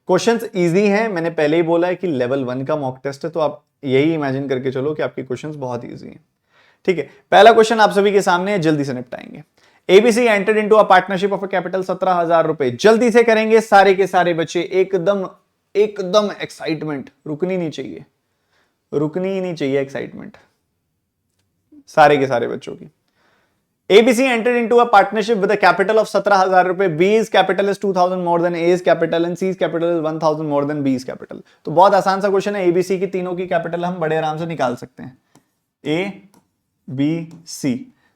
क्वेश्चंस इजी हैं, मैंने पहले ही बोला है कि लेवल 1 का मॉक टेस्ट है, तो आप यही इमेजिन करके चलो कि आपके क्वेश्चंस बहुत इजी हैं। ठीक है, पहला क्वेश्चन आप सभी के सामने है, जल्दी से निपटाएंगे। ABC entered into a partnership of a capital 17,000 रुपए। जल्दी से करेंगे सारे के सारे बच्चे, एकदम एकदम एक्साइटमेंट, रुकनी नहीं चाहिए, रुकनी ही नहीं चाहिए एक्साइटमेंट सारे के सारे बच्चों की। ABC entered into a partnership with a capital of 17,000 रुपए। B's capital is 2,000 more than A's capital and C's capital is 1,000 more than B's capital। तो बहुत आसान सा क्वेश्चन है। ABC की तीनों की कैपिटल हम बड़े आराम से निकाल सकते हैं, A, B, C।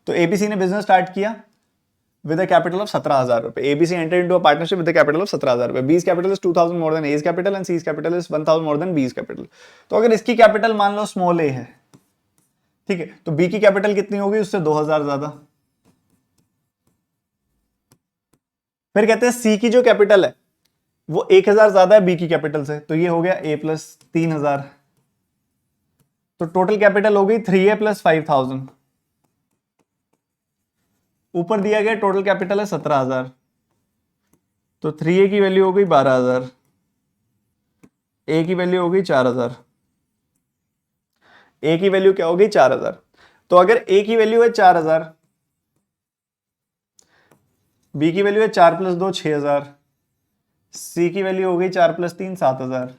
तो ABC ने बिजनेस स्टार्ट किया with a capital of 17,000 रुपए। ABC entered into a partnership with a capital of 17,000 रुपए। B's capital is 2,000 more than A's capital and C's capital is 1,000 more than B's capital। तो अगर इसकी कैपिटल मान लो स्मॉल a है, ठीक है, तो B की कैपिटल कितनी होगी, उससे 2,000 ज्यादा। फिर कहते हैं C की जो कैपिटल है वो 1,000 ज्यादा है B की कैपिटल से, तो ये हो गया A + 3,000। तो टोटल कैपिटल हो गई 3A + 5,000। ऊपर दिया गया टोटल कैपिटल है 17,000, तो 3A की वैल्यू हो गई 12,000, A की वैल्यू हो गई 4,000। A की वैल्यू क्या हो गई 4,000। तो अगर A की वैल्यू है 4,000, B की वैल्यू है 4 + 2 6,000, C की वैल्यू हो गई 4 + 3 7,000।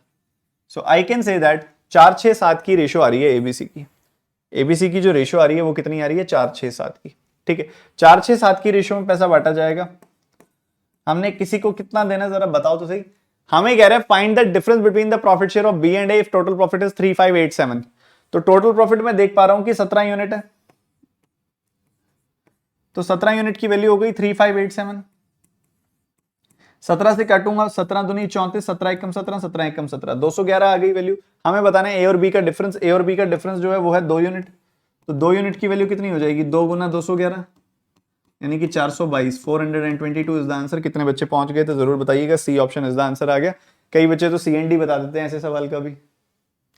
सो आई कैन से दैट 4 6 7 की रेशियो आ रही है एबीसी की। एबीसी की जो रेशियो आ रही है वो कितनी आ रही है, 4 6 7 की। ठीक है, 4 6 7 की रेशियो में पैसा बांटा जाएगा। हमने किसी को कितना देना है जरा बताओ तो सही। हमें कह रहा है find the difference between the profit share of B and A if total profit is 3587। तो टोटल प्रॉफिट में देख पा रहा हूं कि 17 यूनिट है, तो 17 यूनिट की वैल्यू हो गई 3587। 17 से काटूंगा, 17 दूनी 34, 17 एकम 17, 17 एकम 17, 211 आ गई वैल्यू। हमें बताना है ए और बी का डिफरेंस। ए और बी का डिफरेंस जो है वो है 2 यूनिट, तो 2 यूनिट की वैल्यू कितनी हो जाएगी, 2 × 211 यानी कि 422। 422 इज द आंसर। कितने बच्चे पहुंच गए तो जरूर बताइएगा। C option is the answer आ गया। कई बच्चे तो सी एंड डी बता देते हैं ऐसे सवाल का भी।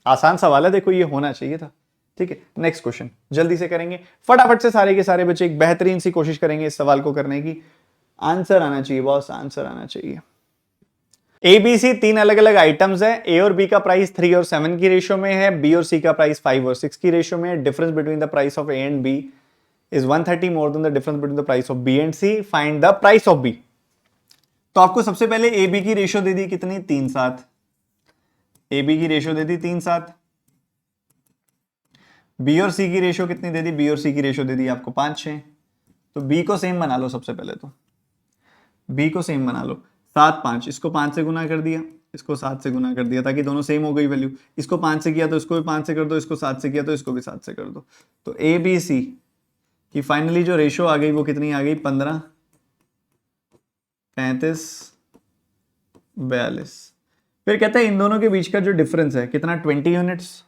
आसान सवाल है, देखो ये होना चाहिए था। ठीक है, नेक्स्ट क्वेश्चन जल्दी से करेंगे फटाफट से। सारे के सारे बच्चे एक बेहतरीन सी कोशिश करेंगे इस सवाल को करने की। आंसर आना चाहिए बॉस, आंसर आना चाहिए। ए बी सी तीन अलग अलग आइटम्स हैं, ए और बी का प्राइस 3 और 7 की रेशियो में है, बी और सी का प्राइस 5 और 6 की रेशियो में है। Difference between the price of A and B is 130 more than the difference between the price of B and C, find the price of B. तो आपको सबसे पहले ए बी की रेशियो दे दी कितनी, 3:7। ए बी की रेशियो दे दी 3:7। बी और सी की रेशियो कितनी दे दी, बी और सी की रेशियो दे दी आपको 5:6। तो बी को सेम बना लो, सबसे पहले तो बी को सेम बना लो। 7:5, इसको 5 से गुना कर दिया, इसको 7 से गुना कर दिया, ताकि दोनों सेम हो गई वैल्यू। इसको 5 से किया तो इसको भी 5 से कर दो, इसको 7 से किया तो इसको भी 7 से कर दो। तो ए बी सी की फाइनली जो रेशियो आ गई वो कितनी आ गई, 15, 35, 42। फिर कहते हैं इन दोनों के बीच का जो डिफरेंस है कितना, 20 यूनिट्स,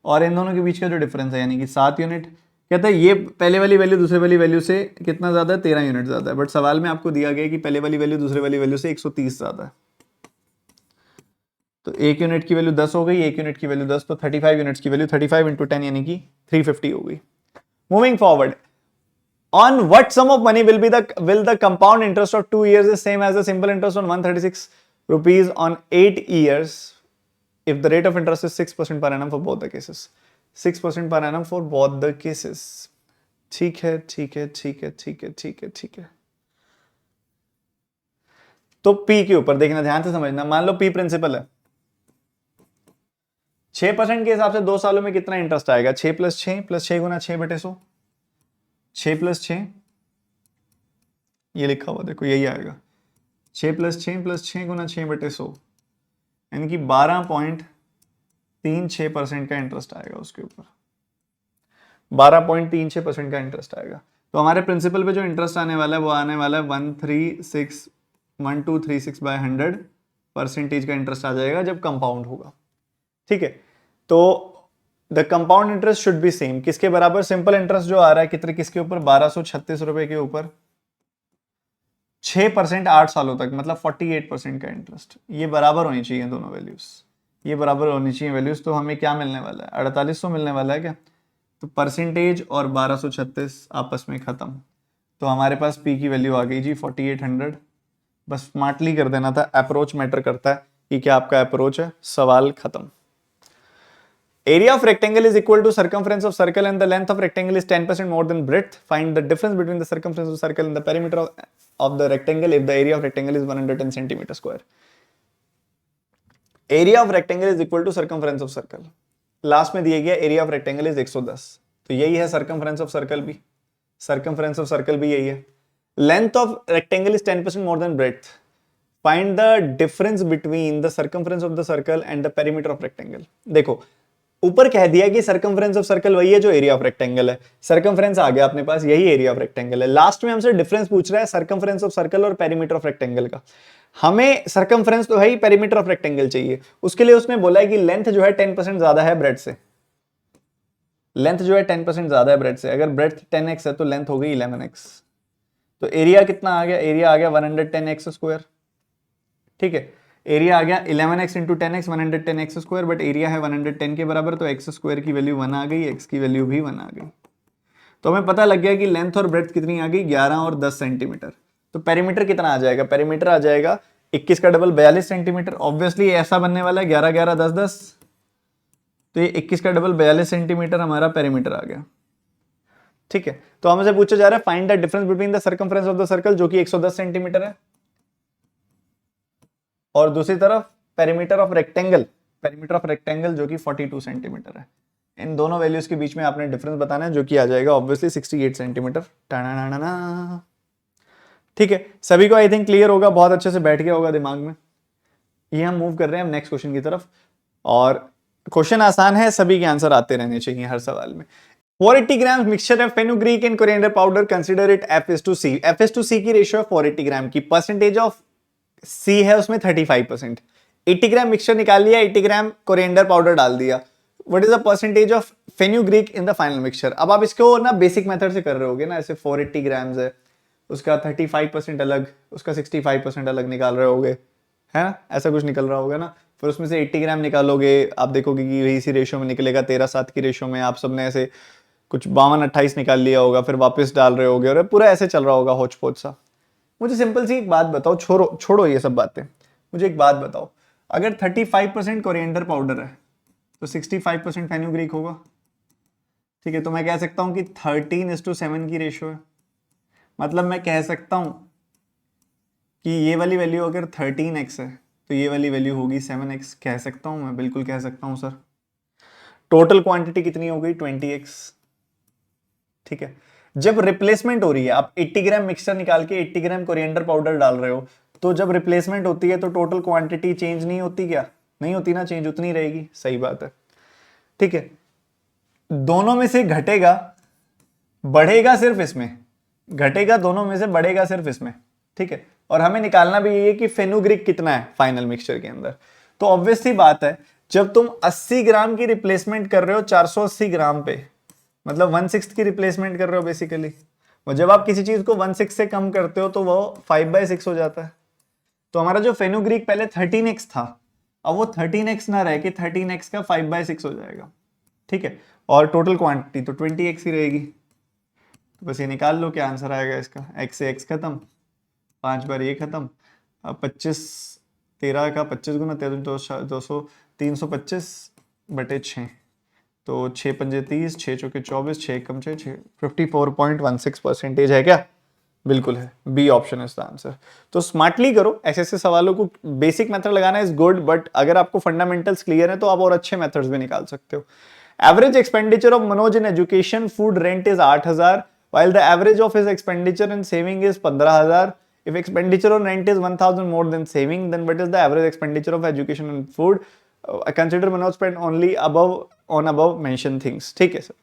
और इन दोनों के बीच का जो डिफरेंस है यानी कि 7 यूनिट। कहता है ये पहले वाली वैल्यू दूसरे वाली वैल्यू से कितना ज्यादा है, 13 यूनिट ज्यादा है। बट सवाल में आपको दिया गया है कि पहले वाली वैल्यू दूसरे वाली वैल्यू से 130 ज्यादा है। तो एक यूनिट की वैल्यू 10 हो गई, एक यूनिट की वैल्यू 10, तो 35 यूनिट्स की वैल्यू 35 इंटू 10 यानी कि 350 हो गई। Moving forward, on what sum of money will the compound interest of 2 years is same as the simple interest on 136 rupees on 8 years if the rate of interest is 6% per annum for both the cases, 6% per annum for both the cases। ठीक है ठीक है ठीक है ठीक है ठीक है ठीक है। तो P के ऊपर देखना, ध्यान से समझना। मान लो P प्रिंसिपल है, 6% के हिसाब से 2 सालों में कितना इंटरेस्ट आएगा, 6 + 6 + 6 गुना 6/100, 6 + 6 ये लिखा हुआ देखो, यही आएगा 6 + 6 + 6 गुना 6/100, यानी कि 12.36% का इंटरेस्ट आएगा उसके ऊपर, 12.36% का इंटरेस्ट आएगा। तो हमारे प्रिंसिपल पे जो इंटरेस्ट आने वाला है वो आने वाला है 1236 का इंटरेस्ट आ जाएगा जब कंपाउंड होगा। ठीक है, तो the compound interest should be same, किसके बराबर, सिंपल इंटरेस्ट जो आ रहा है कितने, किसके ऊपर, 1236 रुपए के ऊपर 6% 8 सालों तक, मतलब 48% का इंटरेस्ट। ये बराबर होनी चाहिए दोनों वैल्यूज, ये बराबर होनी चाहिए वैल्यूज। तो हमें क्या मिलने वाला है, 4800 मिलने वाला है क्या। तो परसेंटेज और 1236 आपस में खत्म, तो हमारे पास पी की वैल्यू आ गई जी 4800। बस स्मार्टली कर देना था, अप्रोच मैटर करता है कि क्या आपका अप्रोच है। सवाल खत्म। Area of rectangle is equal to circumference of circle and the length of rectangle is 10% more than breadth. Find the difference between the circumference of circle and the perimeter of the rectangle if the area of rectangle is 110 centimeter square. Area of rectangle is equal to circumference of circle. Last में दिया गया area of rectangle is 110, तो यही है circumference of circle भी, circumference of circle भी यही है। Length of rectangle is 10% more than breadth. Find the difference between the circumference of the circle and the perimeter of rectangle. देखो ऊपर कह दिया कि सर्कमफ्रेंस ऑफ सर्कल वही है जो एरिया ऑफ रेक्टेंगल है, सर्कमफ्रेंस आ गया अपने पास, यही एरिया ऑफ रेक्टेंगल है। लास्ट में हमसे डिफरेंस पूछ रहा है सर्कमफ्रेंस ऑफ सर्कल और पेरीमीटर ऑफ रेक्टेंगल का। हमें सर्कमफ्रेंस तो है ही, पेरीमीटर ऑफ रेक्टेंगल चाहिए। उसके लिए उसने बोला है कि लेंथ जो है 10% ज्यादा है ब्रेड से, लेंथ जो है 10% ज्यादा है ब्रेड से। अगर ब्रेड 10x है तो लेंथ हो गई 11x। तो एरिया कितना आ गया, एरिया आ गया 110x स्क्वायर। ठीक है, एरिया आ गया 11x into 10x 110x square, but area है 110 के बराबर, तो x स्क्वायर की वैल्यू 1 आ गई, x की वैल्यू भी 1 आ गई। तो हमें पता लग गया कि लेंथ और ब्रेड्थ कितनी आ गई, 11 और 10 सेंटीमीटर। तो पेरीमीटर कितना आ जाएगा, पेरीमीटर आ जाएगा 21 का डबल 42 सेंटीमीटर। ऑब्वियसली ऐसा बनने वाला है 11 11 10 10, तो ये 21 का डबल 42 सेंटीमीटर हमारा पेरीमीटर आ गया। ठीक है, तो हमसे पूछा जा रहा है find the difference between the circumference of the circle जो कि 110 सेंटीमीटर है, और दूसरी तरफ perimeter of rectangle, perimeter of rectangle जो कि 42 सेंटीमीटर है। इन दोनों वैल्यूज के बीच में आपने डिफरेंस बताना है जो कि आ जाएगा ऑब्वियसली 68 सेंटीमीटर। ठीक है, सभी को आई थिंक क्लियर होगा, बहुत अच्छे से बैठ गया होगा दिमाग में। ये हम मूव कर रहे हैं हम नेक्स्ट क्वेश्चन की तरफ, और क्वेश्चन आसान है, सभी के आंसर आते रहने चाहिए हर सवाल में। 480 ग्राम मिक्सचर है fenugreek and coriander powder, consider it F:C। F:C की रेशियो है 480 ग्राम की, परसेंटेज ऑफ C है उसमें 35%। 80 ग्राम मिक्सचर निकाल लिया, 80 ग्राम कोरिएंडर पाउडर डाल दिया। What is the percentage of fenugreek in the final mixture. अब आप इसको ना बेसिक मेथड से कर रहे होगे ना, ऐसे 480 ग्राम्स है, उसका 35% अलग, उसका 65% अलग निकाल रहे होगे, है ना, ऐसा कुछ निकल रहा होगा ना। फिर उसमें से 80 ग्राम निकालोगे, आप देखोगे कि वही इसी रेशियो में निकलेगा, 13:7 की रेशियो में। आप सबने ऐसे कुछ 52-28 निकाल लिया होगा, फिर वापस डाल रहे होगे, और पूरा ऐसे चल रहा होगा होच पोच सा। मुझे सिंपल सी एक बात बताओ, छोड़ो छोड़ो ये सब बातें, मुझे एक बात बताओ, अगर 35% कोरिएंडर पाउडर है तो 65% फेनुग्रीक होगा। ठीक है, तो मैं कह सकता हूं कि 13:7 की रेशो है। मतलब मैं कह सकता हूं कि ये वाली वैल्यू अगर 13x है तो ये वाली वैल्यू होगी 7x। कह सकता हूं मैं, बिल्कुल कह सकता हूं सर। टोटल क्वांटिटी कितनी हो गई? 20x। ठीक है, जब रिप्लेसमेंट हो रही है, आप 80 ग्राम मिक्सचर निकाल के 80 ग्राम कोरिएंडर पाउडर डाल रहे हो, तो जब रिप्लेसमेंट होती है तो टोटल क्वांटिटी चेंज नहीं होती क्या? नहीं होती ना, चेंज उतनी रहेगी। सही बात है। ठीक है, दोनों में से घटेगा, बढ़ेगा सिर्फ इसमें, घटेगा दोनों में से, बढ़ेगा सिर्फ इसमें। ठीक है, और हमें निकालना भी ये है कि फेनुग्रीक कितना है फाइनल मिक्सचर के अंदर। तो ऑब्वियस सी बात है, जब तुम 80 ग्राम की रिप्लेसमेंट कर रहे हो 480 ग्राम पे, मतलब 1/6 की रिप्लेसमेंट कर रहे हो बेसिकली, और जब आप किसी चीज को 1/6 से कम करते हो तो वो 5/6 हो जाता है। तो हमारा जो फेनुग्रीक पहले 13x था, अब वो 13x ना रह के 13x का 5/6 हो जाएगा। ठीक है, और टोटल क्वांटिटी तो 20x ही रहेगी। तो बस ये निकाल लो क्या आंसर आएगा इसका। x से x खत्म, 5 बार ये खत्म, अब 25, 13 का 25 गुना 200, 325/6, तो 6 पंजे 30, 6 चौके 24, 6 कम 6, 54.16% है क्या? बिल्कुल है, B option is the answer. तो स्मार्टली करो, ऐसे ऐसे सवालों को बेसिक मेथड लगाना इज गुड, बट अगर आपको फंडामेंटल्स क्लियर है तो आप और अच्छे मेथड्स भी निकाल सकते हो। Average expenditure of Manoj in education food rent is 8,000, while the average of his expenditure and saving is 15,000. If expenditure on rent is 1,000 more than saving, then what is the average expenditure of education and food? Consider Manoj spent only above mentioned things. ठीक है सर,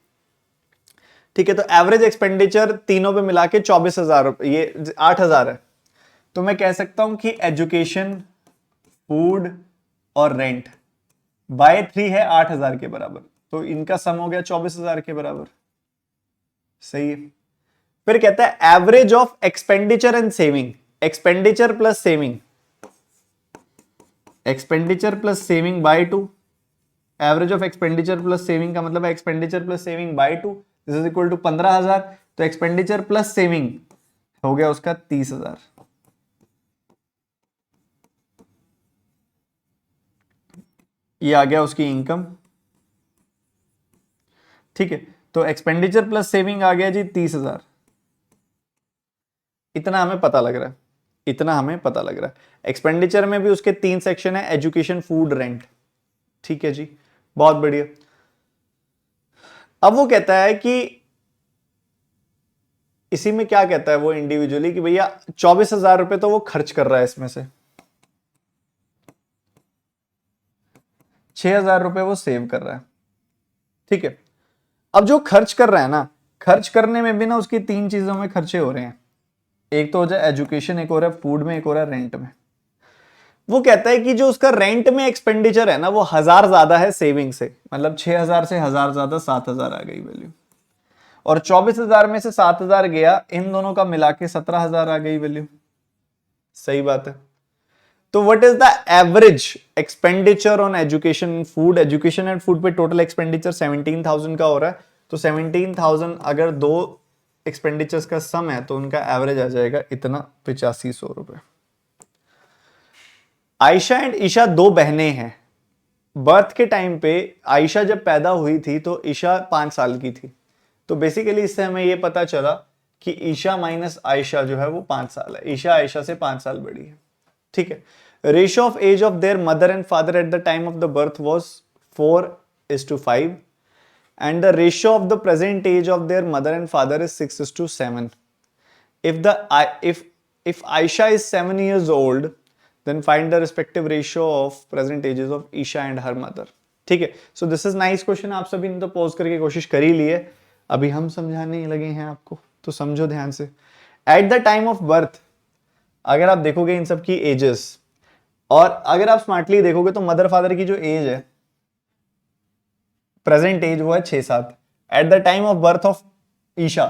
ठीक है। तो एवरेज एक्सपेंडिचर तीनों पे मिला के 24,000, ये 8,000 है। तो मैं कह सकता हूं कि एजुकेशन, फूड और रेंट बाय 3 है 8,000 के बराबर, तो इनका सम हो गया 24,000 के बराबर। सही है। फिर कहता है average of expenditure and saving, expenditure plus saving, expenditure plus saving by 2। Average of expenditure plus saving का मतलब है expenditure plus saving by 2, this is equal to 15,000। तो एक्सपेंडिचर प्लस सेविंग हो गया उसका 30,000। ये आ गया उसकी इनकम। ठीक है, तो एक्सपेंडिचर प्लस सेविंग आ गया जी 30,000। इतना हमें पता लग रहा है, इतना हमें पता लग रहा है। एक्सपेंडिचर में भी उसके 3 सेक्शन है, एजुकेशन, फूड, रेंट। ठीक है जी, बहुत बढ़िया। अब वो कहता है कि इसी में क्या कहता है वो इंडिविजुअली कि भैया 24,000 रुपए तो वो खर्च कर रहा है, इसमें से 6,000 रुपए वो सेव कर रहा है। ठीक है, अब जो खर्च कर रहा है ना, खर्च करने में भी ना उसकी 3 चीजों में खर्चे हो रहे हैं। एक तो हो जाए एजुकेशन, एक हो रहा है फूड में, एक हो रहा है रेंट में। वो कहता है कि जो उसका रेंट में एक्सपेंडिचर है ना वो 1,000 ज्यादा है सेविंग से, मतलब 6,000 से 1,000 ज्यादा 7,000 आ गई वैल्यू, और 24,000 में से 7,000 गया, इन दोनों का मिला के 17,000 आ गई वैल्यू। सही बात है। तो what is the average expenditure on education and food? Education and food पे टोटल एक्सपेंडिचर 17,000 का हो रहा है, तो 17,000 अगर दो एक्सपेंडिचर्स का सम है तो उनका एवरेज आ जाएगा इतना 8500 रुपए। आयशा एंड ईशा दो बहनें हैं। बर्थ के टाइम पे आयशा जब पैदा हुई थी तो ईशा 5 साल की थी। तो बेसिकली इससे हमें यह पता चला कि ईशा माइनस आयशा जो है वो 5 साल है, ईशा आयशा से 5 साल बड़ी है। ठीक है, ratio of age of their mother and father at the time of the birth was 4:5 and the ratio of the present age of their mother and father is 6:7. If Aisha is 7 years old, then find the respective ratio of present ages of Isha and her mother. ठीक है, so this is nice question। आप सभी ने तो पोज करके कोशिश कर ही ली है, अभी हम समझाने लगे हैं आपको, तो समझो ध्यान से। Eight the time of birth अगर आप देखोगे इन सब की एजेस, और अगर आप स्मार्टली देखोगे तो मदर फादर की जो एज है, प्रेजेंट एज वो है 6-7 at the time of birth of Isha,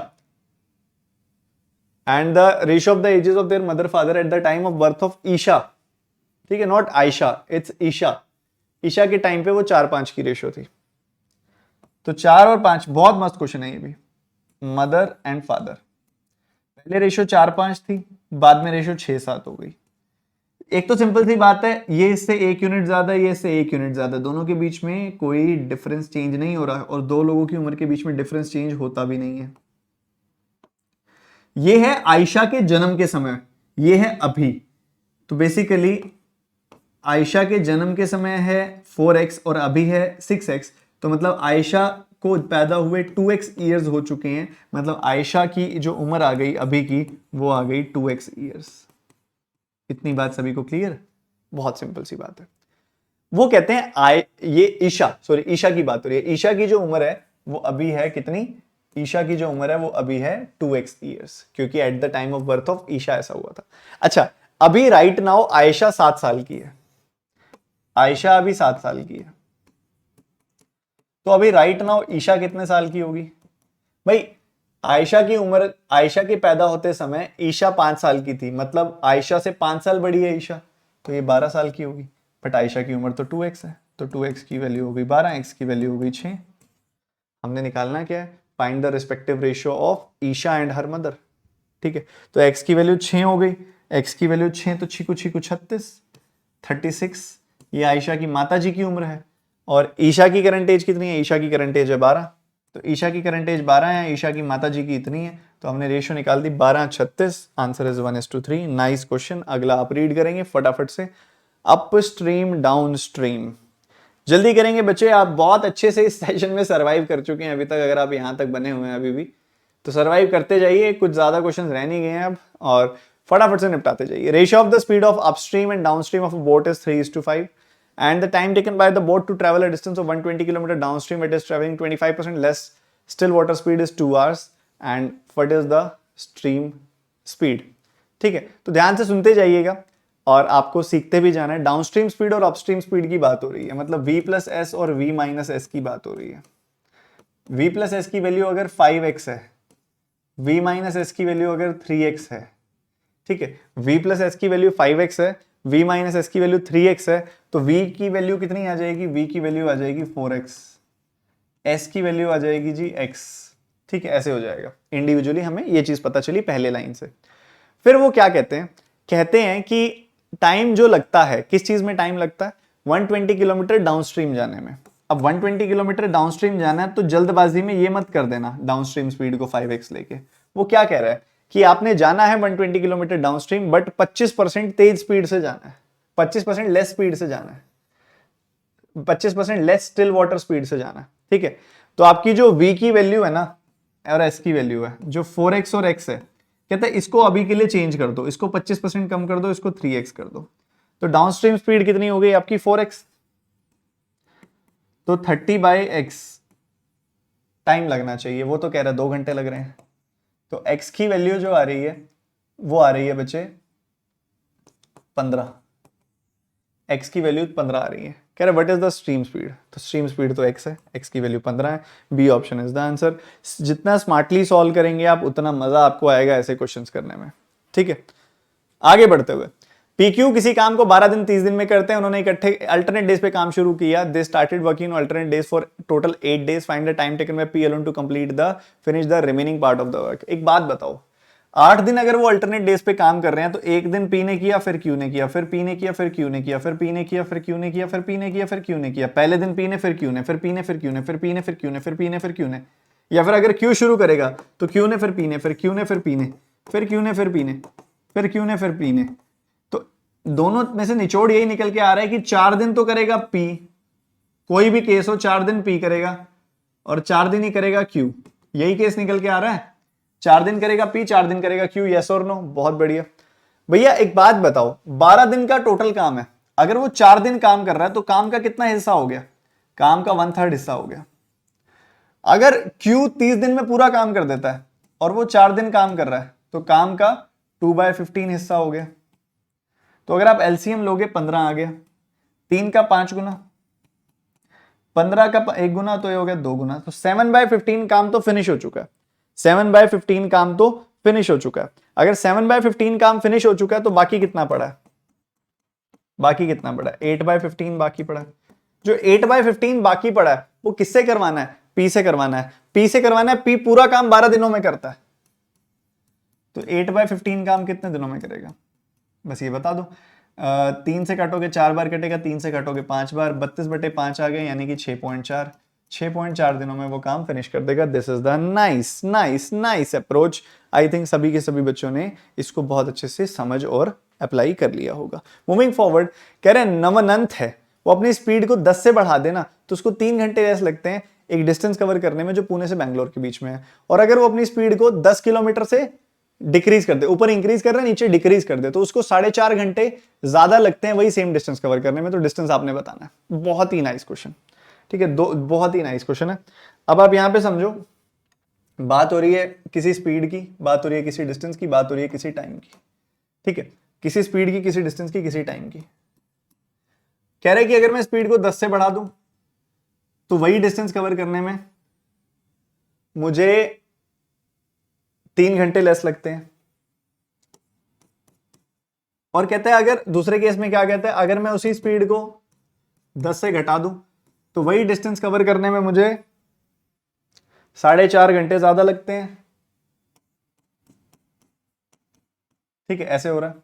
and the ratio of the ages of their mother father at the time of birth of Isha. ठीक है, नॉट आयशा, इट्स ईशा। ईशा के टाइम पे वो 4-5 की रेशियो थी। तो 4 और 5, बहुत मस्त क्वेश्चन है ये भी। मदर एंड फादर, पहले रेशियो 4-5 थी, बाद में रेशियो 6-7 हो गई। एक तो सिंपल सी बात है, ये इससे 1 यूनिट ज्यादा है, ये इससे 1 यूनिट ज्यादा, दोनों के बीच में कोई डिफरेंस चेंज नहीं हो रहा है और दो लोगों की उम्र के बीच में डिफरेंस चेंज होता भी नहीं है। ये है आयशा के जन्म के समय, ये है अभी। तो बेसिकली आयशा के जन्म के समय है 4x और अभी है 6x, तो मतलब आयशा को पैदा हुए 2x ईयर्स हो चुके हैं, मतलब आयशा की जो उम्र आ गई अभी की वो आ गई 2x ईयर्स। इतनी बात सभी को क्लियर? बहुत सिंपल सी बात है। वो कहते हैं ये ईशा की बात हो रही है। ईशा की जो उम्र है वो अभी है कितनी? ईशा की जो उम्र है वो अभी है 2x ईयर्स, क्योंकि at the time of birth of Isha ऐसा हुआ था। अच्छा, अभी राइट नाउ आयशा 7 साल की है, आयशा अभी 7 साल की है, तो अभी राइट नाउ ईशा कितने साल की होगी भाई? आयशा की उम्र, आयशा के पैदा होते समय ईशा 5 साल की थी, मतलब आयशा से 5 साल बड़ी है ईशा, तो ये 12 साल की होगी। बट आयशा की उम्र तो 2x है, तो 2x की वैल्यू हो गई 12, x की वैल्यू हो गई 6। हमने निकालना क्या है? Find the respective ratio of Isha and her mother. ठीक है, तो x की वैल्यू 6 हो गई, x की वैल्यू 6 तो छीकू छीकू 36, ये आयशा की माता जी की उम्र है। और ईशा की करंट एज कितनी है? ईशा की करंट एज है 12, तो ईशा की करंट एज 12 है, ईशा की माता जी की इतनी है, तो हमने रेशियो निकाल दी 12:36। Answer is 1:3। Nice question. अगला आप रीड करेंगे फटाफट से। अप स्ट्रीम डाउन स्ट्रीम, जल्दी करेंगे बच्चे, आप बहुत अच्छे से इस सेशन में सर्वाइव कर चुके हैं अभी तक, अगर आप यहां तक बने हुए हैं अभी भी तो सर्वाइव करते जाइए, कुछ ज्यादा क्वेश्चन रह नहीं गए हैं अब, और फटाफट से निपटाते जाइए। Ratio of the speed of upstream and downstream of a boat is 3:5 and the time taken by the boat to travel a distance of 120 km downstream, it is traveling 25% less still water speed is 2 hours and what is the stream speed। ठीक है, तो ध्यान से सुनते जाइएगा और आपको सीखते भी जाना है। डाउनस्ट्रीम स्पीड और अपस्ट्रीम स्पीड की बात हो रही है, मतलब v प्लस एस और v माइनस एस की बात हो रही है। v प्लस एस की वैल्यू अगर 5x है, v माइनस एस की वैल्यू अगर 3x है, ठीक है, v प्लस एस की वैल्यू 5x है, v माइनस एस की वैल्यू 3x है, तो v की वैल्यू कितनी आ जाएगी? v की वैल्यू आ जाएगी 4x, s की वैल्यू आ जाएगी जी x। ठीक है, ऐसे हो जाएगा। इंडिविजुअली हमें ये चीज पता चली पहले लाइन से। फिर वो क्या कहते हैं? कहते हैं कि टाइम जो लगता है, किस चीज में टाइम लगता है? 120 किलोमीटर डाउनस्ट्रीम जाने में। अब 120 किलोमीटर डाउनस्ट्रीम जाना है तो जल्दबाजी में ये मत कर देना डाउनस्ट्रीम स्पीड को 5x लेके। वो क्या कह रहा है कि आपने जाना है 120 kilometre downstream, but 25% Tej speed से जाना है, 25% लेस स्पीड से जाना है, 25% लेस स्टिल वाटर स्पीड से जाना है। ठीक है, तो आपकी जो v की वैल्यू है ना और s की वैल्यू है, जो 4x और x है, कहते हैं इसको अभी के लिए चेंज कर दो, इसको 25% कम कर दो, इसको 3x कर दो, तो डाउनस्ट्रीम स्पीड कितनी हो गई आपकी? 4x। तो 30/x टाइम लगना चाहिए, वो तो कह रहा है 2 घंटे लग रहे हैं, तो x की वैल्यू जो आ रही है वो आ रही है बच्चे 15, x की वैल्यू 15 आ रही है। कह रहा है what is the stream speed? तो स्ट्रीम स्पीड तो x है, x की वैल्यू 15 है, B option is the answer. जितना स्मार्टली सॉल्व करेंगे आप उतना मजा आपको आएगा ऐसे क्वेश्चंस करने में। ठीक है, आगे बढ़ते हुए, PQ किसी काम को 12 दिन 30 दिन में करते हैं, उन्होंने इकट्ठे अल्टरनेट डेज पे काम शुरू किया। They started working on alternate days for total 8 days. Find the time taken by P alone to complete the finish the remaining part of the work. एक बात बताओ, 8 दिन अगर वो अल्टरनेट डेज पे काम कर रहे हैं तो एक दिन P ने किया, फिर Q ने किया, फिर P ने किया, फिर Q ने किया, फिर P ने किया, फिर Q ने किया, फिर P ने किया, फिर Q ने किया। पहले दिन P ने, फिर Q ने, फिर P ने, फिर Q ने, फिर P ने, फिर Q ने, फिर P ने, फिर Q ने, या फिर अगर Q शुरू करेगा तो Q ने, फिर P ने, फिर Q ने, फिर P ने, फिर Q ने, फिर P ने, फिर Q ने, फिर P ने। दोनों में से निचोड़ यही निकल के आ रहा है कि 4 दिन तो करेगा P, कोई भी केस हो 4 दिन P करेगा और 4 दिन ही करेगा Q, यही केस निकल के आ रहा है। 4 दिन करेगा P, 4 दिन करेगा Q, यस और नो? बहुत बढ़िया। भैया एक बात बताओ, 12 दिन का टोटल काम है, अगर वो 4 दिन काम कर रहा है तो काम का कितना हिस्सा हो गया? काम का 1/3 हिस्सा हो गया। अगर Q 30 दिन में पूरा काम कर देता है और वो 4 दिन काम कर रहा है तो काम का 2/15 हिस्सा हो गया। तो अगर आप एलसीएम लोगे 15 आ गया, 3 का 5 गुना, 15 का 1 गुना, तो ये हो गया 2 गुना, तो 7/15 काम तो फिनिश हो चुका है। 7/15 काम तो फिनिश हो चुका है। अगर 7/15 काम फिनिश हो चुका है तो बाकी कितना पड़ा है? बाकी कितना पड़ा है? 8/15 बाकी पड़ा है। जो 8/15 बाकी पड़ा है वो किससे करवाना है? P से करवाना है। P से करवाना है, P पूरा काम 12 दिनों में करता है, तो 8/15 काम कितने दिनों में करेगा, बस ये बता दो। 3 से काटोगे 4 बार कटेगा, 3 से काटोगे 5 बार, 32/5 आ गए, यानी कि 6.4 दिनों में वो काम फिनिश कर देगा। This is the nice nice nice approach. I think सभी के सभी बच्चों ने इसको बहुत अच्छे से समझ और अप्लाई कर लिया होगा। मूविंग फॉरवर्ड, कह रहे हैं नवनंत है, वो अपनी स्पीड को 10 से बढ़ा देना तो उसको 3 घंटे ऐसे लगते हैं एक डिस्टेंस कवर करने में जो पुणे से बैंगलोर के बीच में है। और अगर वो अपनी स्पीड को 10 किलोमीटर से डिक्रीज कर दे, ऊपर इंक्रीज कर रहा है नीचे डिक्रीज कर दे, तो उसको 4.5 घंटे ज्यादा लगते हैं वही सेम डिस्टेंस कवर करने में। तो डिस्टेंस आपने बताना है। बहुत ही नाइस क्वेश्चन, ठीक है, दो बहुत ही नाइस क्वेश्चन है। अब आप यहां पे समझो, बात हो रही है किसी स्पीड की, बात हो रही है किसी डिस्टेंस की, बात हो रही है किसी टाइम की, ठीक है, किसी स्पीड की, किसी डिस्टेंस की, किसी टाइम की। कह रहे कि अगर मैं स्पीड को 10 से बढ़ा दूं तो वही डिस्टेंस कवर करने में मुझे 3 घंटे लेस लगते हैं। और कहते हैं अगर दूसरे केस में क्या कहते हैं, अगर मैं उसी स्पीड को 10 से घटा दूं तो वही डिस्टेंस कवर करने में मुझे 4.5 घंटे ज्यादा लगते हैं। ठीक है, ऐसे हो रहा है।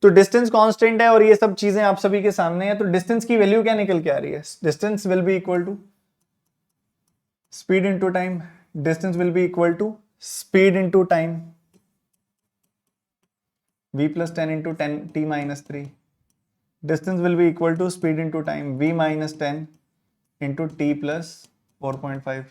तो डिस्टेंस कांस्टेंट है और ये सब चीजें आप सभी के सामने है। तो डिस्टेंस की वैल्यू क्या निकल के आ रही है, distance will be equal to speed into time, distance will be equal to speed into time, v plus 10 into 10 t minus 3, distance will be equal to speed into time v minus 10 into t plus 4.5।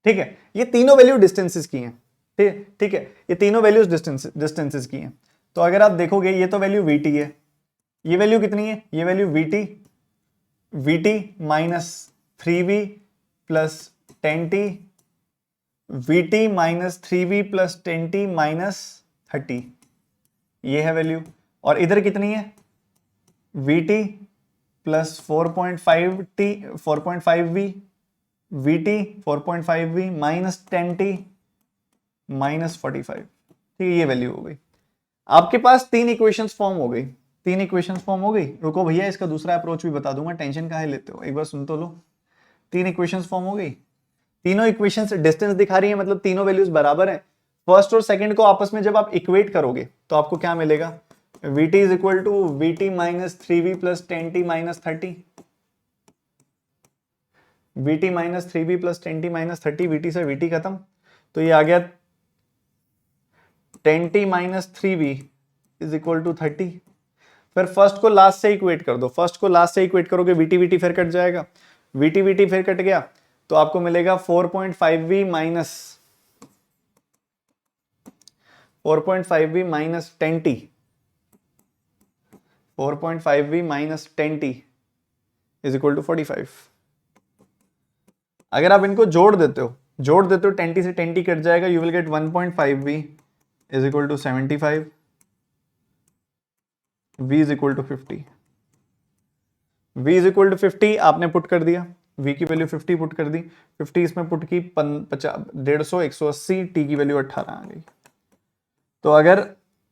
ठीक है, ये तीनों वैल्यू डिस्टेंसेस की हैं। ठीक है, ये तीनों वैल्यूज डिस्टेंसेस की हैं। तो अगर आप देखोगे ये तो वैल्यू vt है, ये वैल्यू कितनी है, ये value vt minus 3v plus 10t, vt minus 3v plus 10t minus 30, ये है वैल्यू। और इधर कितनी है, vt plus 4.5v, vt 4.5v minus 10t minus 45। ठीक है, ये वैल्यू हो गई। आपके पास 3 इक्वेशंस फॉर्म हो गई, 3 इक्वेशंस फॉर्म हो गई। रुको भैया, इसका दूसरा अप्रोच भी बता दूंगा, टेंशन काहे लेते हो, एक बार सुन तो लो। 3 इक्वेशंस फॉर्म हो गई, तीनों इक्वेशंस डिस्टेंस दिखा रही है, मतलब तीनों वैल्यूज बराबर है। फर्स्ट और सेकंड को आपस में जब आप इक्वेट करोगे तो आपको क्या मिलेगा, vt is equal to vt minus 3v plus 10t minus 30, vt minus 3v plus 10t minus 30, vt से vt खत्म, तो ये आ गया 10t minus 3v is equal to 30। फिर फर्स्ट को लास्ट से इक्वेट कर दो, फर्स्ट को लास्ट से इक्वेट करोगे vt vt फिर कट जाएगा, vt vt फिर कट गया, तो आपको मिलेगा 4.5v minus 4.5v minus 10t, 4.5v minus 10t is equal to 45। अगर आप इनको जोड़ देते हो 10t से 10t कट जाएगा, you will get 1.5v is equal to 75, v is equal to 50, v is equal to 50 आपने पुट कर दिया, v की वैल्यू 50 पुट कर दी, 50 इसमें पुट की 150 180, t की वैल्यू 18 आ गई। तो अगर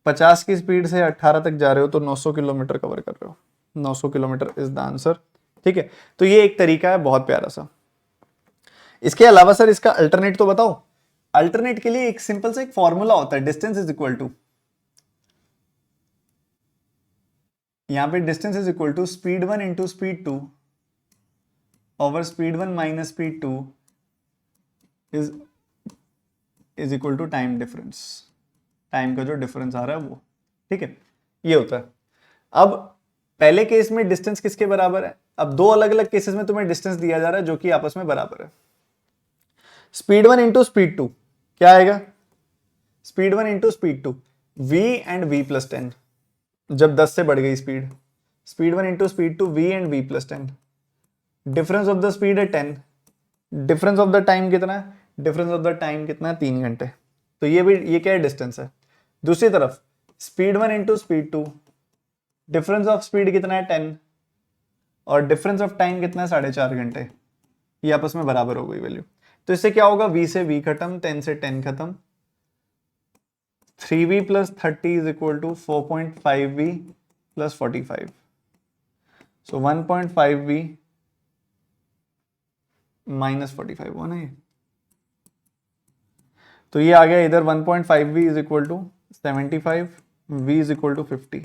50 की स्पीड से 18 तक जा रहे हो तो 900 किलोमीटर कवर कर रहे हो, 900 किलोमीटर इज द आंसर। ठीक है, तो ये एक तरीका है बहुत प्यारा सा। इसके अलावा सर इसका अल्टरनेट तो बताओ। अल्टरनेट के लिए एक सिंपल सा एक फॉर्मूला होता है, डिस्टेंस इज इक्वल टू, यहां पे distance is equal to speed 1 into speed 2 over speed 1 minus speed 2 is equal to time difference, time का जो डिफरेंस आ रहा है वो। ठीक है, ये होता है। अब पहले केस में डिस्टेंस किसके बराबर है, अब दो अलग अलग केसेस में तुम्हें डिस्टेंस दिया जा रहा है जो कि आपस में बराबर है। स्पीड 1 इंटू स्पीड 2 क्या आएगा, speed 1 into speed 2 v and v plus 10, जब 10 से बढ़ गई speed, speed 1 into speed 2 v and v plus 10, difference of the speed है 10, डिफरेंस ऑफ द टाइम कितना है, डिफरेंस ऑफ द टाइम कितना है 3 घंटे। तो ये क्या है, डिस्टेंस है। दूसरी तरफ speed 1 into speed 2, difference of speed कितना है 10 और डिफरेंस ऑफ टाइम कितना है 4.5 घंटे, ये आपस में बराबर हो गई वैल्यू। तो इससे क्या होगा, v से v खत्म, 10 से 10 खत्म, 3v plus 30 is equal to 4.5v plus 45, so 1.5v minus 45 हुआ ना ये, तो ये आ गया इधर 1.5v is equal to 75, v is equal to 50,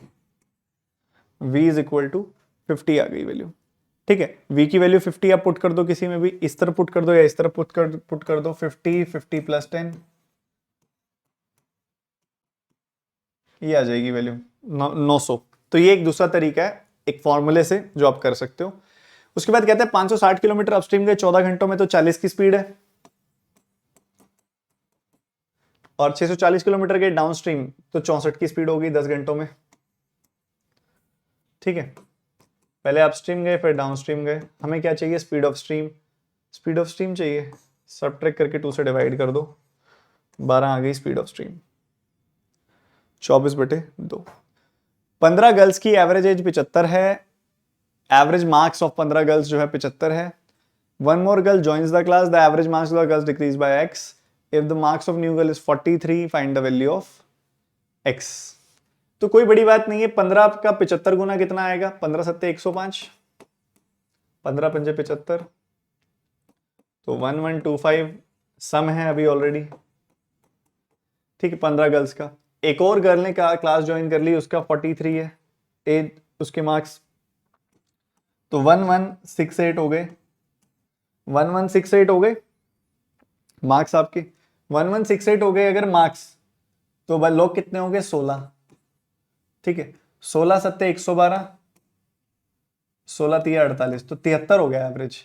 v is equal to 50 आ गई वैल्यू। ठीक है, v की वैल्यू 50 आप पुट कर दो, किसी में भी इस तरफ पुट कर दो या इस तरफ पुट कर दो, 50 50 प्लस 10, ये आ जाएगी वैल्यू 900। तो ये एक दूसरा तरीका है एक फॉर्मूले से जो आप कर सकते हो। उसके बाद कहते हैं 560 किलोमीटर अपस्ट्रीम गए 14 घंटों में, तो 40 की स्पीड है, और 640 किलोमीटर गए डाउनस्ट्रीम तो 64 की स्पीड होगी 10 घंटों में। ठीक है, पहले अपस्ट्रीम गए फिर डाउनस्ट्रीम गए। हमें क्या चाहिए? Speed of stream. Speed of stream चाहिए, सबट्रैक्ट करके 2 से डिवाइड कर दो, 12 आ गई स्पीड ऑफ स्ट्रीम, 24/2। 15 गर्ल्स की एवरेज एज 75 है, एवरेज मार्क्स ऑफ 15 गर्ल्स जो है 75 है। One more girl joins the class, the average marks of the girls decrease by x, if the marks of new girl is 43, find the value of x। तो कोई बड़ी बात नहीं है, 15 का 75 गुना कितना आएगा? 15 सत्ते 105, 15 पंजे 75, तो 1125 सम है अभी ऑलरेडी। ठीक है, 15 गर्ल्स का। एक और गर्ल ने क्लास ज्वाइन कर ली, उसका 43 है एज, उसके मार्क्स, तो 1168 हो गए, 1168 हो गए मार्क्स आपके, 1168 हो गए अगर मार्क्स, तो भाई लोग कितने हो गए? 16। ठीक है, 16 सत्ते 112, 16 3 48, तो 73 हो गया एवरेज।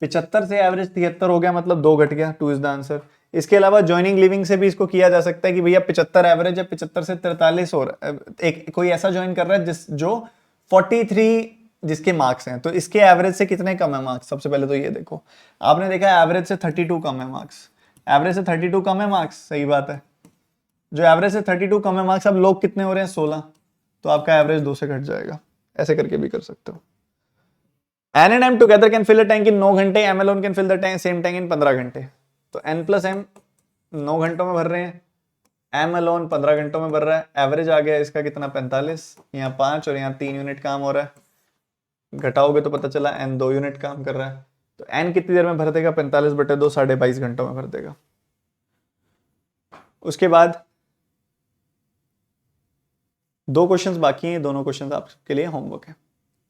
75 से एवरेज 73 हो गया, मतलब 2 घट गया, 2 इज द आंसर। इसके अलावा ज्वाइनिंग लिविंग से भी इसको किया जा सकता है कि भैया 75 एवरेज है, 75 से 43 हो रहा है, एक कोई ऐसा ज्वाइन कर रहा है जो 43 जिसके मार्क्स हैं, तो इसके एवरेज से कितने कम है मार्क्स? सबसे पहले तो ये देखो, आपने देखा एवरेज से 32 कम है मार्क्स, एवरेज से 32 कम है मार्क्स, सही बात है। जो एवरेज से 32 कम है मार्क्स, अब लोग कितने हो रहे हैं? 16, तो आपका एवरेज 2 से घट जाएगा। ऐसे करके भी कर सकते हो। N and M together can fill a tank in 9 घंटे, M alone can fill the same tank in 15 घंटे। तो N plus M 9 घंटों में भर रहे हैं, M alone 15 घंटों में भर रहा है। एवरेज आ गया इसका कितना? 45, यहाँ 5 और यहाँ 3 यूनिट काम हो रहा है, घटाओगे तो पता चला N 2 यूनिट काम कर रहा है। तो N कितनी देर में भर देगा? 45/2, 22.5 घंटों में भर देगा। उसके बाद 2 क्वेश्चंस बाकी हैं, दोनों क्वेश्चंस आपके लिए होमवर्क है।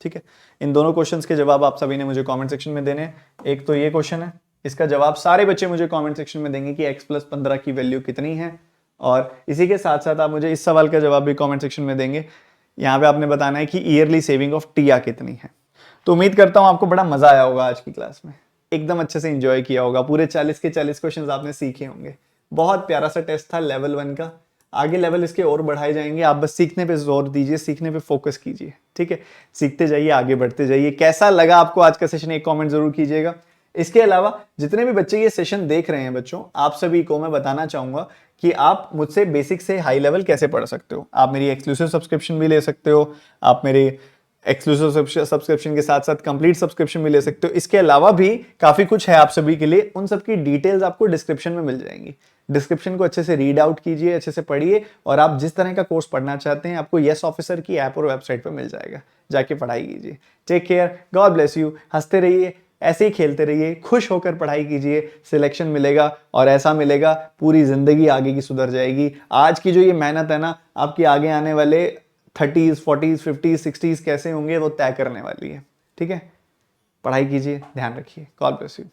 ठीक है, इन दोनों क्वेश्चंस के जवाब आप सभी ने मुझे कमेंट सेक्शन में देने। एक तो ये क्वेश्चन है, इसका जवाब सारे बच्चे मुझे कमेंट सेक्शन में देंगे कि x + 15 की वैल्यू कितनी है, और इसी के साथ साथ आप मुझे इस सवाल का जवाब भी कमेंट सेक्शन में देंगे। यहाँ पे आपने बताना है कि ईयरली सेविंग ऑफ टिया कितनी है। तो उम्मीद करता हूँ आपको बड़ा मजा आया होगा आज की क्लास में, एकदम अच्छे से इंजॉय किया होगा, पूरे 40 के 40 क्वेश्चन आपने सीखे होंगे। बहुत प्यारा सा टेस्ट था लेवल 1 का, आगे लेवल इसके और बढ़ाए जाएंगे। आप बस सीखने पे जोर दीजिए, सीखने पे फोकस कीजिए। ठीक है, सीखते जाइए, आगे बढ़ते जाइए। कैसा लगा आपको आज का सेशन, एक कमेंट जरूर कीजिएगा। इसके अलावा जितने भी बच्चे ये सेशन देख रहे हैं बच्चों, आप सभी को मैं बताना चाहूंगा कि आप मुझसे बेसिक से हाई लेवल कैसे पढ़ सकते हो। आप मेरी एक्सक्लूसिव सब्सक्रिप्शन भी ले सकते हो, आप मेरे एक्सक्लूसिव सब्सक्रिप्शन के साथ साथ कंप्लीट सब्सक्रिप्शन भी ले सकते हो। इसके अलावा भी काफी कुछ है आप सभी के लिए, उन सब की डिटेल्स आपको डिस्क्रिप्शन में मिल जाएंगी। डिस्क्रिप्शन को अच्छे से रीड आउट कीजिए, अच्छे से पढ़िए, और आप जिस तरह का कोर्स पढ़ना चाहते हैं आपको यस ऑफिसर की ऐप और वेबसाइट पर मिल जाएगा, जाके पढ़ाई कीजिए। Take care, god bless you, हंसते रहिए, ऐसे ही खेलते रहिए, खुश होकर पढ़ाई कीजिए, सिलेक्शन मिलेगा, और ऐसा मिलेगा पूरी जिंदगी आगे की सुधर जाएगी। आज की जो ये मेहनत है ना, आपकी आगे आने वाले 30s 40s 50s 60s कैसे होंगे वो तय करने वाली है। ठीक है, पढ़ाई कीजिए, ध्यान रखिए, गॉड ब्लेस यू।